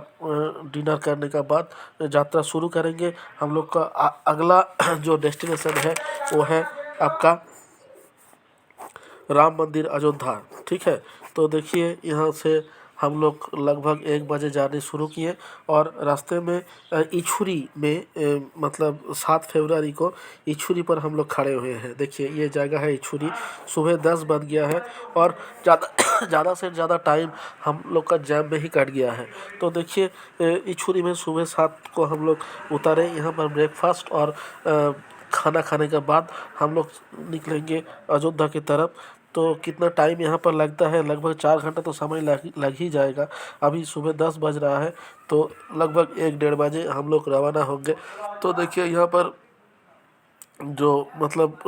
A: डिनर करने के बाद यात्रा शुरू करेंगे। हम लोग का अगला जो डेस्टिनेशन है वो है आपका राम मंदिर अयोध्या। ठीक है, तो देखिए यहाँ से हम लोग लगभग 1 बजे जर्नी शुरू किए और रास्ते में इछुरी में मतलब 7 फरवरी को इछुरी पर हम लोग खड़े हुए हैं। देखिए ये जगह है इछुरी। सुबह 10 बज गया है और ज़्यादा से ज़्यादा टाइम हम लोग का जैम में ही कट गया है। तो देखिए इछुरी में सुबह 7 को हम लोग उतरे। यहाँ पर ब्रेकफास्ट और खाना खाने के बाद हम लोग निकलेंगे अयोध्या की तरफ। तो कितना टाइम यहाँ पर लगता है, लगभग 4 घंटा तो समय लग ही जाएगा। अभी सुबह 10 बज रहा है, तो लगभग 1 डेढ़ बजे हम लोग रवाना होंगे। तो देखिए यहाँ पर जो मतलब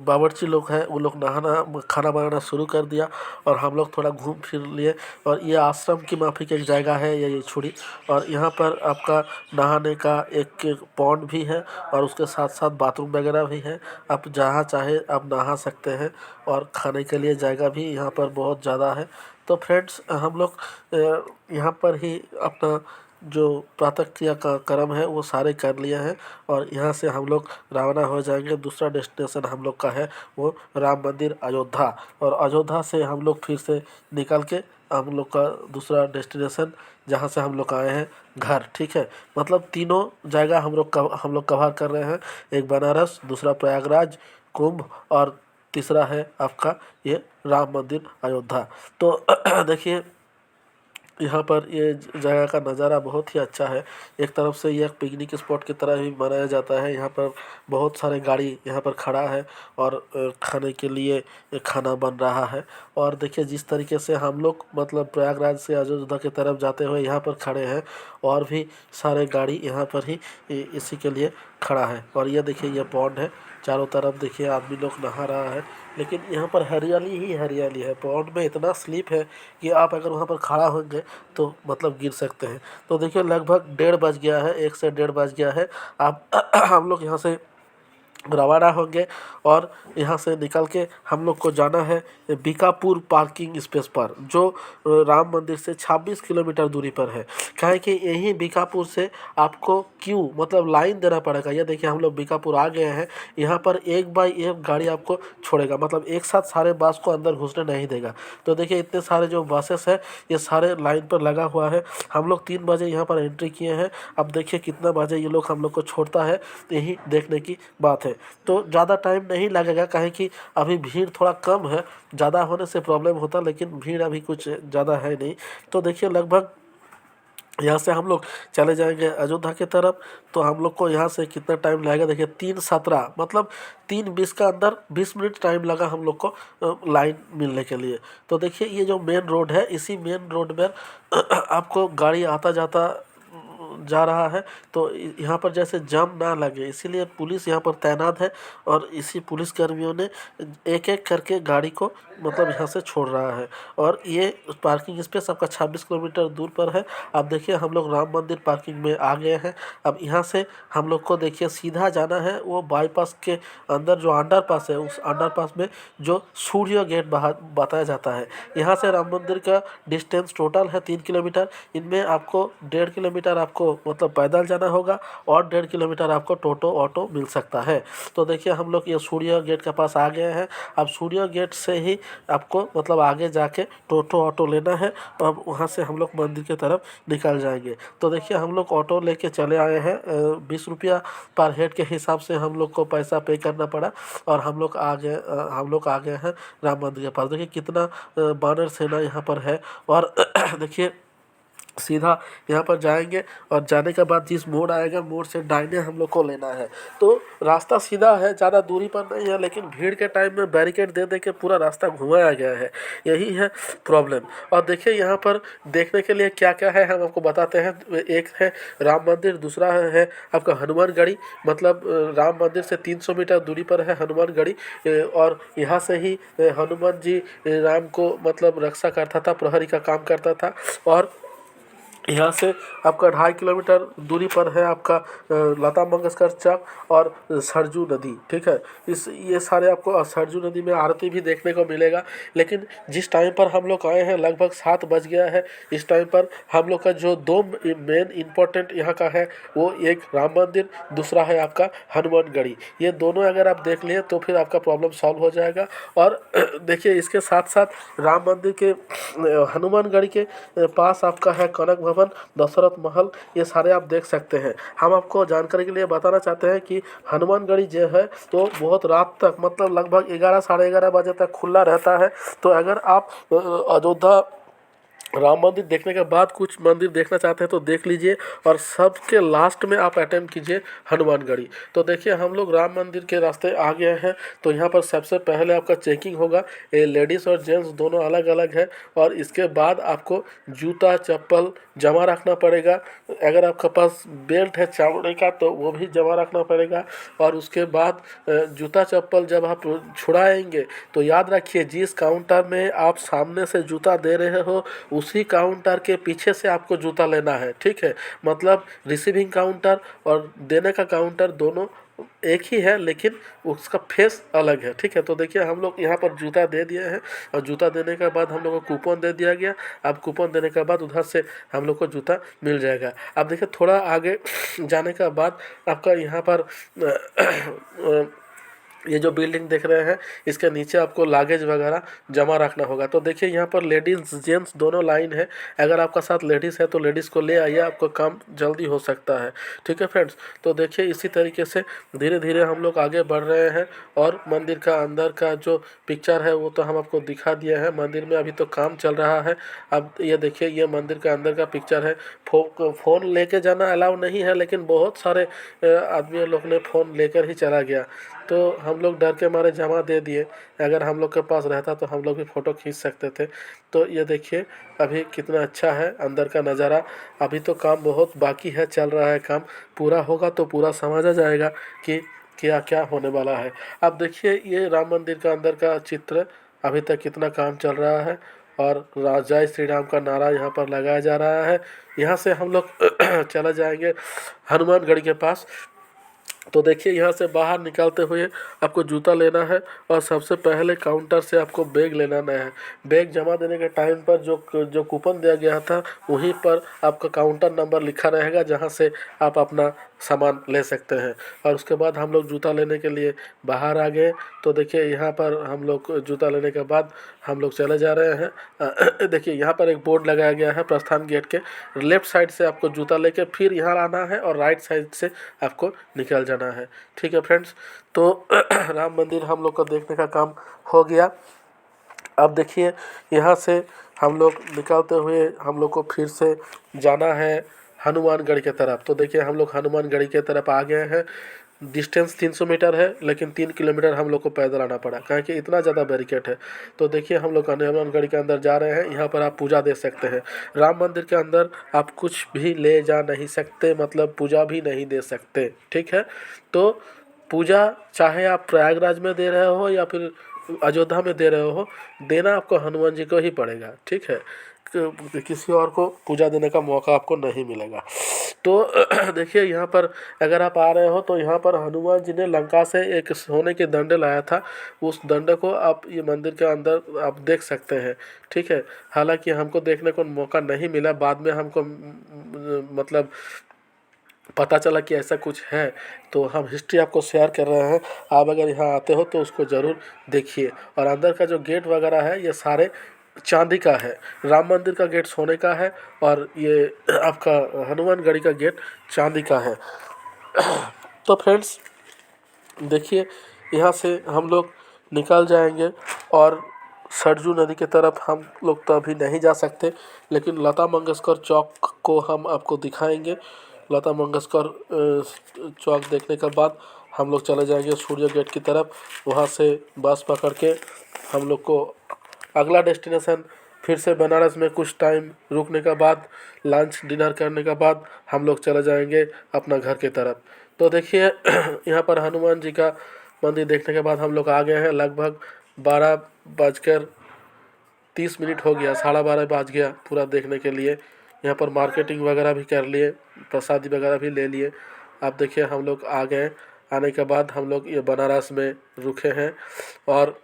A: बावर्ची लोग हैं वो लोग नहाना खाना बनाना शुरू कर दिया और हम लोग थोड़ा घूम फिर लिए। और ये आश्रम की माफिक एक जगह है ये छुड़ी, और यहाँ पर आपका नहाने का एक पॉन्ड भी है और उसके साथ साथ बाथरूम वगैरह भी है। आप जहाँ चाहे आप नहा सकते हैं और खाने के लिए जगह भी यहाँ पर बहुत ज़्यादा है। तो फ्रेंड्स हम लोग यहाँ पर ही अपना जो प्रातः क्रिया का कर्म है वो सारे कर लिए हैं और यहाँ से हम लोग रवाना हो जाएंगे। दूसरा डेस्टिनेशन हम लोग का है वो राम मंदिर अयोध्या, और अयोध्या से हम लोग फिर से निकल के हम लोग का दूसरा डेस्टिनेशन जहाँ से हम लोग आए हैं घर। ठीक है, मतलब तीनों जगह हम लोग कवर कर रहे हैं। एक बनारस, दूसरा प्रयागराज कुंभ, और तीसरा है आपका ये राम मंदिर अयोध्या। तो देखिए यहाँ पर ये जगह का नज़ारा बहुत ही अच्छा है। एक तरफ से यह पिकनिक स्पॉट की तरह भी मनाया जाता है। यहाँ पर बहुत सारे गाड़ी यहाँ पर खड़ा है और खाने के लिए खाना बन रहा है। और देखिए जिस तरीके से हम लोग मतलब प्रयागराज से अयोध्या की तरफ जाते हुए यहाँ पर खड़े हैं, और भी सारे गाड़ी यहाँ पर ही इसी के लिए खड़ा है। और ये देखिए ये पॉन्ड है, चारों तरफ देखिए आदमी लोग नहा रहा है, लेकिन यहाँ पर हरियाली ही हरियाली है। पॉन्ड में इतना स्लिप है कि आप अगर वहाँ पर खड़ा होंगे तो मतलब गिर सकते हैं। तो देखिए लगभग 1:30 बज गया है, 1 से 1:30 बज गया है। आप हम लोग यहाँ से रवाना होंगे और यहाँ से निकल के हम लोग को जाना है बीकापुर पार्किंग स्पेस पर, जो राम मंदिर से 26 किलोमीटर दूरी पर है। काहे कि यहीं बीकापुर से आपको क्यों मतलब लाइन देना पड़ेगा। ये देखिए हम लोग बीकापुर आ गए हैं। यहाँ पर 1 बाई 1 गाड़ी आपको छोड़ेगा, मतलब एक साथ सारे बस को अंदर घुसने नहीं देगा। तो देखिए इतने सारे जो बसेस हैं ये सारे लाइन पर लगा हुआ है। हम लोग 3 बजे यहाँ पर एंट्री किए हैं। अब देखिए कितना बजे ये लोग हम लोग को छोड़ता है, यही देखने की बात है। तो ज़्यादा टाइम नहीं लगेगा, काहे कि अभी भीड़ थोड़ा कम है। ज़्यादा होने से प्रॉब्लम होता, लेकिन भीड़ अभी कुछ ज़्यादा है नहीं। तो देखिए लगभग यहाँ से हम लोग चले जाएंगे अयोध्या की तरफ। तो हम लोग को यहाँ से कितना टाइम लगेगा, देखिए 3:17 मतलब 3:20 का अंदर 20 मिनट टाइम लगा हम लोग को लाइन मिलने के लिए। तो देखिए ये जो मेन रोड है, इसी मेन रोड में आपको गाड़ी आता जाता जा रहा है। तो यहाँ पर जैसे जाम ना लगे इसीलिए पुलिस यहाँ पर तैनात है, और इसी पुलिस कर्मियों ने एक एक करके गाड़ी को मतलब यहाँ से छोड़ रहा है। और ये पार्किंग स्पेस आपका 26 किलोमीटर दूर पर है। अब देखिए हम लोग राम मंदिर पार्किंग में आ गए हैं। अब यहाँ से हम लोग को देखिए सीधा जाना है वो बाईपास के अंदर जो अंडरपास है, उस अंडरपास में जो सूर्य गेट बताया जाता है। यहाँ से राम मंदिर का डिस्टेंस टोटल है 3 किलोमीटर। इनमें आपको 1.5 किलोमीटर आपको आपको मतलब पैदल जाना होगा और 1.5 किलोमीटर आपको टोटो ऑटो मिल सकता है। तो देखिए हम लोग ये सूर्य गेट के पास आ गए हैं। अब सूर्य गेट से ही आपको मतलब आगे जाके टोटो ऑटो लेना है और वहाँ से हम लोग मंदिर की तरफ निकल जाएंगे। तो देखिए हम लोग ऑटो लेके चले आए हैं, 20 रुपया पर हेड के हिसाब से हम लोग को पैसा पे करना पड़ा और हम लोग आ गए हैं राम मंदिर के पास। देखिए कितना बानर सेना यहाँ पर है और देखिए सीधा यहाँ पर जाएंगे और जाने के बाद जिस मोड़ आएगा मोड़ से दाहिने हम लोग को लेना है। तो रास्ता सीधा है, ज़्यादा दूरी पर नहीं है, लेकिन भीड़ के टाइम में बैरिकेड दे दे के पूरा रास्ता घुमाया गया है, यही है प्रॉब्लम। और देखिए यहाँ पर देखने के लिए क्या क्या है हम आपको बताते हैं। एक है राम मंदिर, दूसरा है आपका हनुमानगढ़ी, मतलब राम मंदिर से 300 मीटर दूरी पर है हनुमानगढ़ी। और यहाँ से ही हनुमान जी राम को मतलब रक्षा करता था, प्रहरी का काम करता था। और यहाँ से आपका 2.5 किलोमीटर दूरी पर है आपका लता मंगेशकर चौक और सरजू नदी, ठीक है। ये सारे आपको सरजू नदी में आरती भी देखने को मिलेगा। लेकिन जिस टाइम पर हम लोग आए हैं लगभग 7 बज गया है। इस टाइम पर हम लोग का जो दो मेन इम्पोर्टेंट यहाँ का है वो एक राम मंदिर, दूसरा है आपका हनुमानगढ़ी। ये दोनों अगर आप देख लिए तो फिर आपका प्रॉब्लम सॉल्व हो जाएगा। और देखिए इसके साथ साथ राम मंदिर के हनुमानगढ़ी के पास आपका है कनक भवन, दशरथ महल, ये सारे आप देख सकते हैं। हम आपको जानकारी के लिए बताना चाहते हैं कि हनुमानगढ़ी जो है तो बहुत रात तक मतलब लगभग 11 साढ़े 11 बजे तक खुला रहता है। तो अगर आप अयोध्या राम मंदिर देखने के बाद कुछ मंदिर देखना चाहते हैं तो देख लीजिए और सबके लास्ट में आप अटेम्प्ट कीजिए हनुमानगढ़ी। तो देखिए हम लोग राम मंदिर के रास्ते आ गए हैं। तो यहाँ पर सबसे पहले आपका चेकिंग होगा, ये लेडीज़ और जेंट्स दोनों अलग अलग है। और इसके बाद आपको जूता चप्पल जमा रखना पड़ेगा। अगर आपके पास बेल्ट है चमड़े का तो वो भी जमा रखना पड़ेगा। और उसके बाद जूता चप्पल जब आप छुड़ाएंगे तो याद रखिए जिस काउंटर में आप सामने से जूता दे रहे हो उसी काउंटर के पीछे से आपको जूता लेना है, ठीक है। मतलब रिसीविंग काउंटर और देने का काउंटर दोनों एक ही है लेकिन उसका फेस अलग है, ठीक है। तो देखिए हम लोग यहाँ पर जूता दे दिए हैं और जूता देने के बाद हम लोग को कूपन दे दिया गया। अब कूपन देने के बाद उधर से हम लोग को जूता मिल जाएगा। अब देखिए थोड़ा आगे जाने के बाद आपका यहाँ पर ये जो बिल्डिंग देख रहे हैं इसके नीचे आपको लागेज वगैरह जमा रखना होगा। तो देखिए यहाँ पर लेडीज़ जेंट्स दोनों लाइन है। अगर आपका साथ लेडीज़ है तो लेडीज़ को ले आइए, आपका काम जल्दी हो सकता है, ठीक है फ्रेंड्स। तो देखिए इसी तरीके से धीरे धीरे हम लोग आगे बढ़ रहे हैं। और मंदिर का अंदर का जो पिक्चर है वो तो हम आपको दिखा दिए हैं। मंदिर में अभी तो काम चल रहा है। अब ये देखिए ये मंदिर के अंदर का पिक्चर है। फ़ोन लेके जाना अलाउ नहीं है, लेकिन बहुत सारे आदमी लोग ने फ़ोन लेकर ही चला गया। तो हम लोग डर के मारे जमा दे दिए। अगर हम लोग के पास रहता तो हम लोग भी फ़ोटो खींच सकते थे। तो ये देखिए अभी कितना अच्छा है अंदर का नज़ारा। अभी तो काम बहुत बाकी है, चल रहा है काम। पूरा होगा तो पूरा समझ आ जाएगा कि क्या क्या होने वाला है। अब देखिए ये राम मंदिर का अंदर का चित्र, अभी तक कितना काम चल रहा है और जय श्री राम का नारा यहाँ पर लगाया जा रहा है। यहाँ से हम लोग चला जाएंगे हनुमानगढ़ी के पास। तो देखिए यहाँ से बाहर निकलते हुए आपको जूता लेना है और सबसे पहले काउंटर से आपको बैग लेना है। बैग जमा देने के टाइम पर जो कूपन दिया गया था वहीं पर आपका काउंटर नंबर लिखा रहेगा जहाँ से आप अपना सामान ले सकते हैं। और उसके बाद हम लोग जूता लेने के लिए बाहर आ गए। तो देखिए यहाँ पर हम लोग जूता लेने के बाद हम लोग चले जा रहे हैं। देखिए यहाँ पर एक बोर्ड लगाया गया है प्रस्थान गेट के लेफ़्ट साइड से आपको जूता लेके फिर यहाँ आना है और राइट साइड से आपको निकल जाना है, ठीक है फ्रेंड्स। तो राम मंदिर हम लोग का देखने का काम हो गया। अब देखिए यहाँ से हम लोग निकलते हुए हम लोग को फिर से जाना है हनुमानगढ़ की तरफ। तो देखिए हम लोग हनुमानगढ़ी की तरफ आ गए हैं। डिस्टेंस 300 मीटर है लेकिन 3 किलोमीटर हम लोग को पैदल आना पड़ा, कहें कि इतना ज़्यादा बैरिकेड है। तो देखिए हम लोग हनुमानगढ़ी के अंदर जा रहे हैं। यहाँ पर आप पूजा दे सकते हैं। राम मंदिर के अंदर आप कुछ भी ले जा नहीं सकते, मतलब पूजा भी नहीं दे सकते, ठीक है। तो पूजा चाहे आप प्रयागराज में दे रहे हो या फिर अयोध्या में दे रहे हो, देना आपको हनुमान जी को ही पड़ेगा, ठीक है। किसी और को पूजा देने का मौका आपको नहीं मिलेगा। तो देखिए यहाँ पर अगर आप आ रहे हो तो यहाँ पर हनुमान जी ने लंका से एक सोने के दंड लाया था। उस दंड को आप ये मंदिर के अंदर आप देख सकते हैं, ठीक है। हालांकि हमको देखने को मौका नहीं मिला, बाद में हमको मतलब पता चला कि ऐसा कुछ है, तो हम हिस्ट्री आपको शेयर कर रहे हैं। आप अगर यहाँ आते हो तो उसको ज़रूर देखिए। और अंदर का जो गेट वगैरह है ये सारे चांदी का है। राम मंदिर का गेट सोने का है और ये आपका हनुमानगढ़ी का गेट चांदी का है। तो फ्रेंड्स देखिए, यहाँ से हम लोग निकल जाएंगे और सरजू नदी की तरफ हम लोग तो अभी नहीं जा सकते, लेकिन लता मंगेशकर चौक को हम आपको दिखाएंगे। लता मंगेशकर चौक देखने के बाद हम लोग चले जाएंगे सूर्य गेट की तरफ। वहाँ से बस पकड़ के हम लोग को अगला डेस्टिनेशन फिर से बनारस में कुछ टाइम रुकने के बाद, लंच डिनर करने के बाद हम लोग चले जाएंगे अपना घर की तरफ। तो देखिए यहाँ पर हनुमान जी का मंदिर देखने के बाद हम लोग आ गए हैं। लगभग 12:30 हो गया, 12:30 बज गया पूरा देखने के लिए। यहाँ पर मार्केटिंग वगैरह भी कर लिए, प्रसादी वगैरह भी ले लिए। आप देखिए हम लोग आ गए। आने के बाद हम लोग ये बनारस में रुके हैं और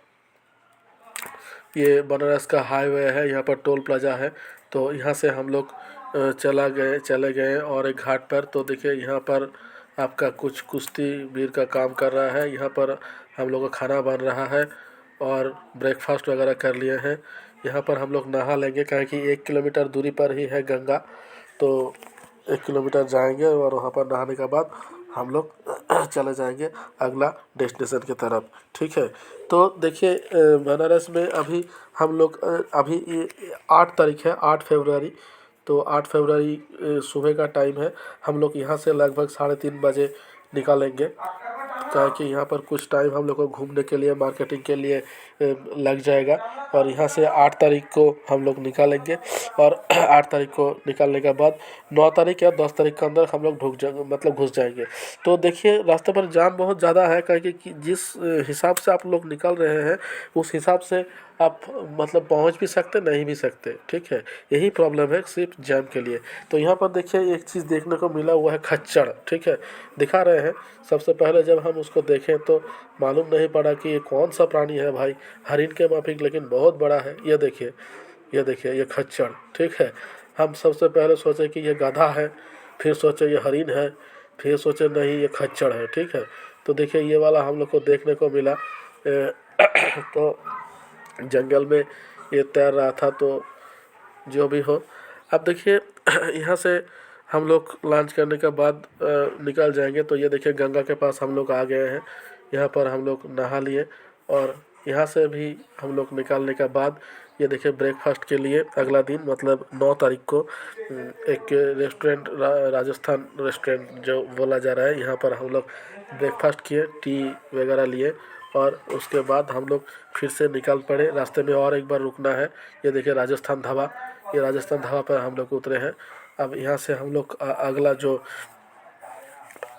A: ये बनारस का हाईवे है, यहाँ पर टोल प्लाजा है। तो यहाँ से हम लोग चले गए और एक घाट पर। तो देखिए यहाँ पर आपका कुछ कुश्ती वीर का काम कर रहा है। यहाँ पर हम लोग का खाना बन रहा है और ब्रेकफास्ट वगैरह कर लिए हैं। यहाँ पर हम लोग नहा लेंगे, क्योंकि 1 किलोमीटर दूरी पर ही है गंगा। तो 1 किलोमीटर जाएंगे और वहाँ पर नहाने के बाद हम लोग चले जाएंगे अगला डेस्टिनेशन की तरफ। ठीक है। तो देखिए बनारस में अभी हम लोग अभी ये 8 तारीख है, 8 फरवरी। तो 8 फरवरी सुबह का टाइम है। हम लोग यहाँ से लगभग 3:30 बजे निकलेंगे, ताकि यहाँ पर कुछ टाइम हम लोग को घूमने के लिए, मार्केटिंग के लिए लग जाएगा। और यहाँ से 8 तारीख को हम लोग निकालेंगे और 8 तारीख को निकालने के बाद 9 तारीख या 10 तारीख के अंदर हम लोग मतलब घुस जाएंगे। तो देखिए रास्ते पर जाम बहुत ज़्यादा है, क्योंकि जिस हिसाब से आप लोग निकल रहे हैं उस हिसाब से आप मतलब पहुंच भी सकते नहीं भी सकते। ठीक है, यही प्रॉब्लम है सिर्फ जैम के लिए। तो यहाँ पर देखिए एक चीज़ देखने को मिला हुआ है, खच्चड़। ठीक है, दिखा रहे हैं। सबसे पहले जब हम उसको देखें तो मालूम नहीं पड़ा कि ये कौन सा प्राणी है भाई। हरिन के माफिक लेकिन बहुत बड़ा है। ये देखिए, ये देखिए, ये खच्चड़। ठीक है, हम सबसे पहले सोचे कि ये गधा है, फिर सोचे ये हरिन है, फिर सोचे नहीं ये खच्चड़ है। ठीक है, तो देखिए ये वाला हम लोग को देखने को मिला। तो जंगल में ये तैर रहा था। तो जो भी हो, अब देखिए यहाँ से हम लोग लंच करने के बाद निकल जाएंगे। तो ये देखिए गंगा के पास हम लोग आ गए हैं। यहाँ पर हम लोग नहा लिए और यहाँ से भी हम लोग निकलने के बाद ये देखिए ब्रेकफास्ट के लिए अगला दिन मतलब 9 तारीख को एक रेस्टोरेंट, राजस्थान रेस्टोरेंट जो बोला जा रहा है, यहाँ पर हम लोग ब्रेकफास्ट किए, टी वगैरह लिए और उसके बाद हम लोग फिर से निकल पड़े। रास्ते में और एक बार रुकना है। ये देखिए राजस्थान ढाबा, ये राजस्थान ढाबा पर हम लोग उतरे हैं। अब यहाँ से हम लोग अगला जो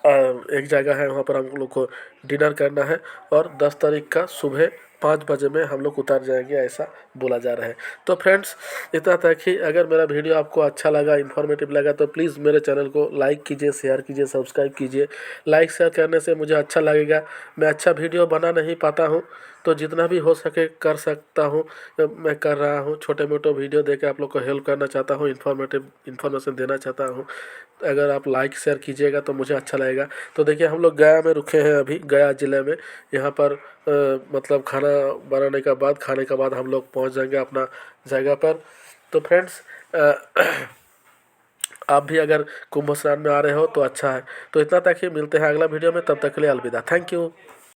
A: एक जगह है वहाँ पर हम लोग को डिनर करना है और 10 तारीख का सुबह 5 बजे में हम लोग उतर जाएंगे, ऐसा बोला जा रहा है। तो फ्रेंड्स इतना था कि अगर मेरा वीडियो आपको अच्छा लगा, इन्फॉर्मेटिव लगा, तो प्लीज़ मेरे चैनल को लाइक कीजिए, शेयर कीजिए, सब्सक्राइब कीजिए। लाइक शेयर करने से मुझे अच्छा लगेगा। मैं अच्छा वीडियो बना नहीं पाता हूँ, तो जितना भी हो सके कर सकता हूँ मैं कर रहा हूँ। छोटे मोटे वीडियो देके आप लोग को हेल्प करना चाहता हूँ, इन्फॉर्मेशन देना चाहता हूँ। अगर आप लाइक शेयर कीजिएगा तो मुझे अच्छा लगेगा। तो देखिए हम लोग गया में रुके हैं, अभी गया ज़िले में। यहाँ पर मतलब खाना बनाने के बाद, खाने के बाद हम लोग पहुँच जाएंगे अपना जगह पर। तो फ्रेंड्स आप भी अगर कुंभ स्नान में आ रहे हो तो अच्छा है। तो इतना तक ही, मिलते हैं अगला वीडियो में, तब तक के लिए अलविदा। Thank you.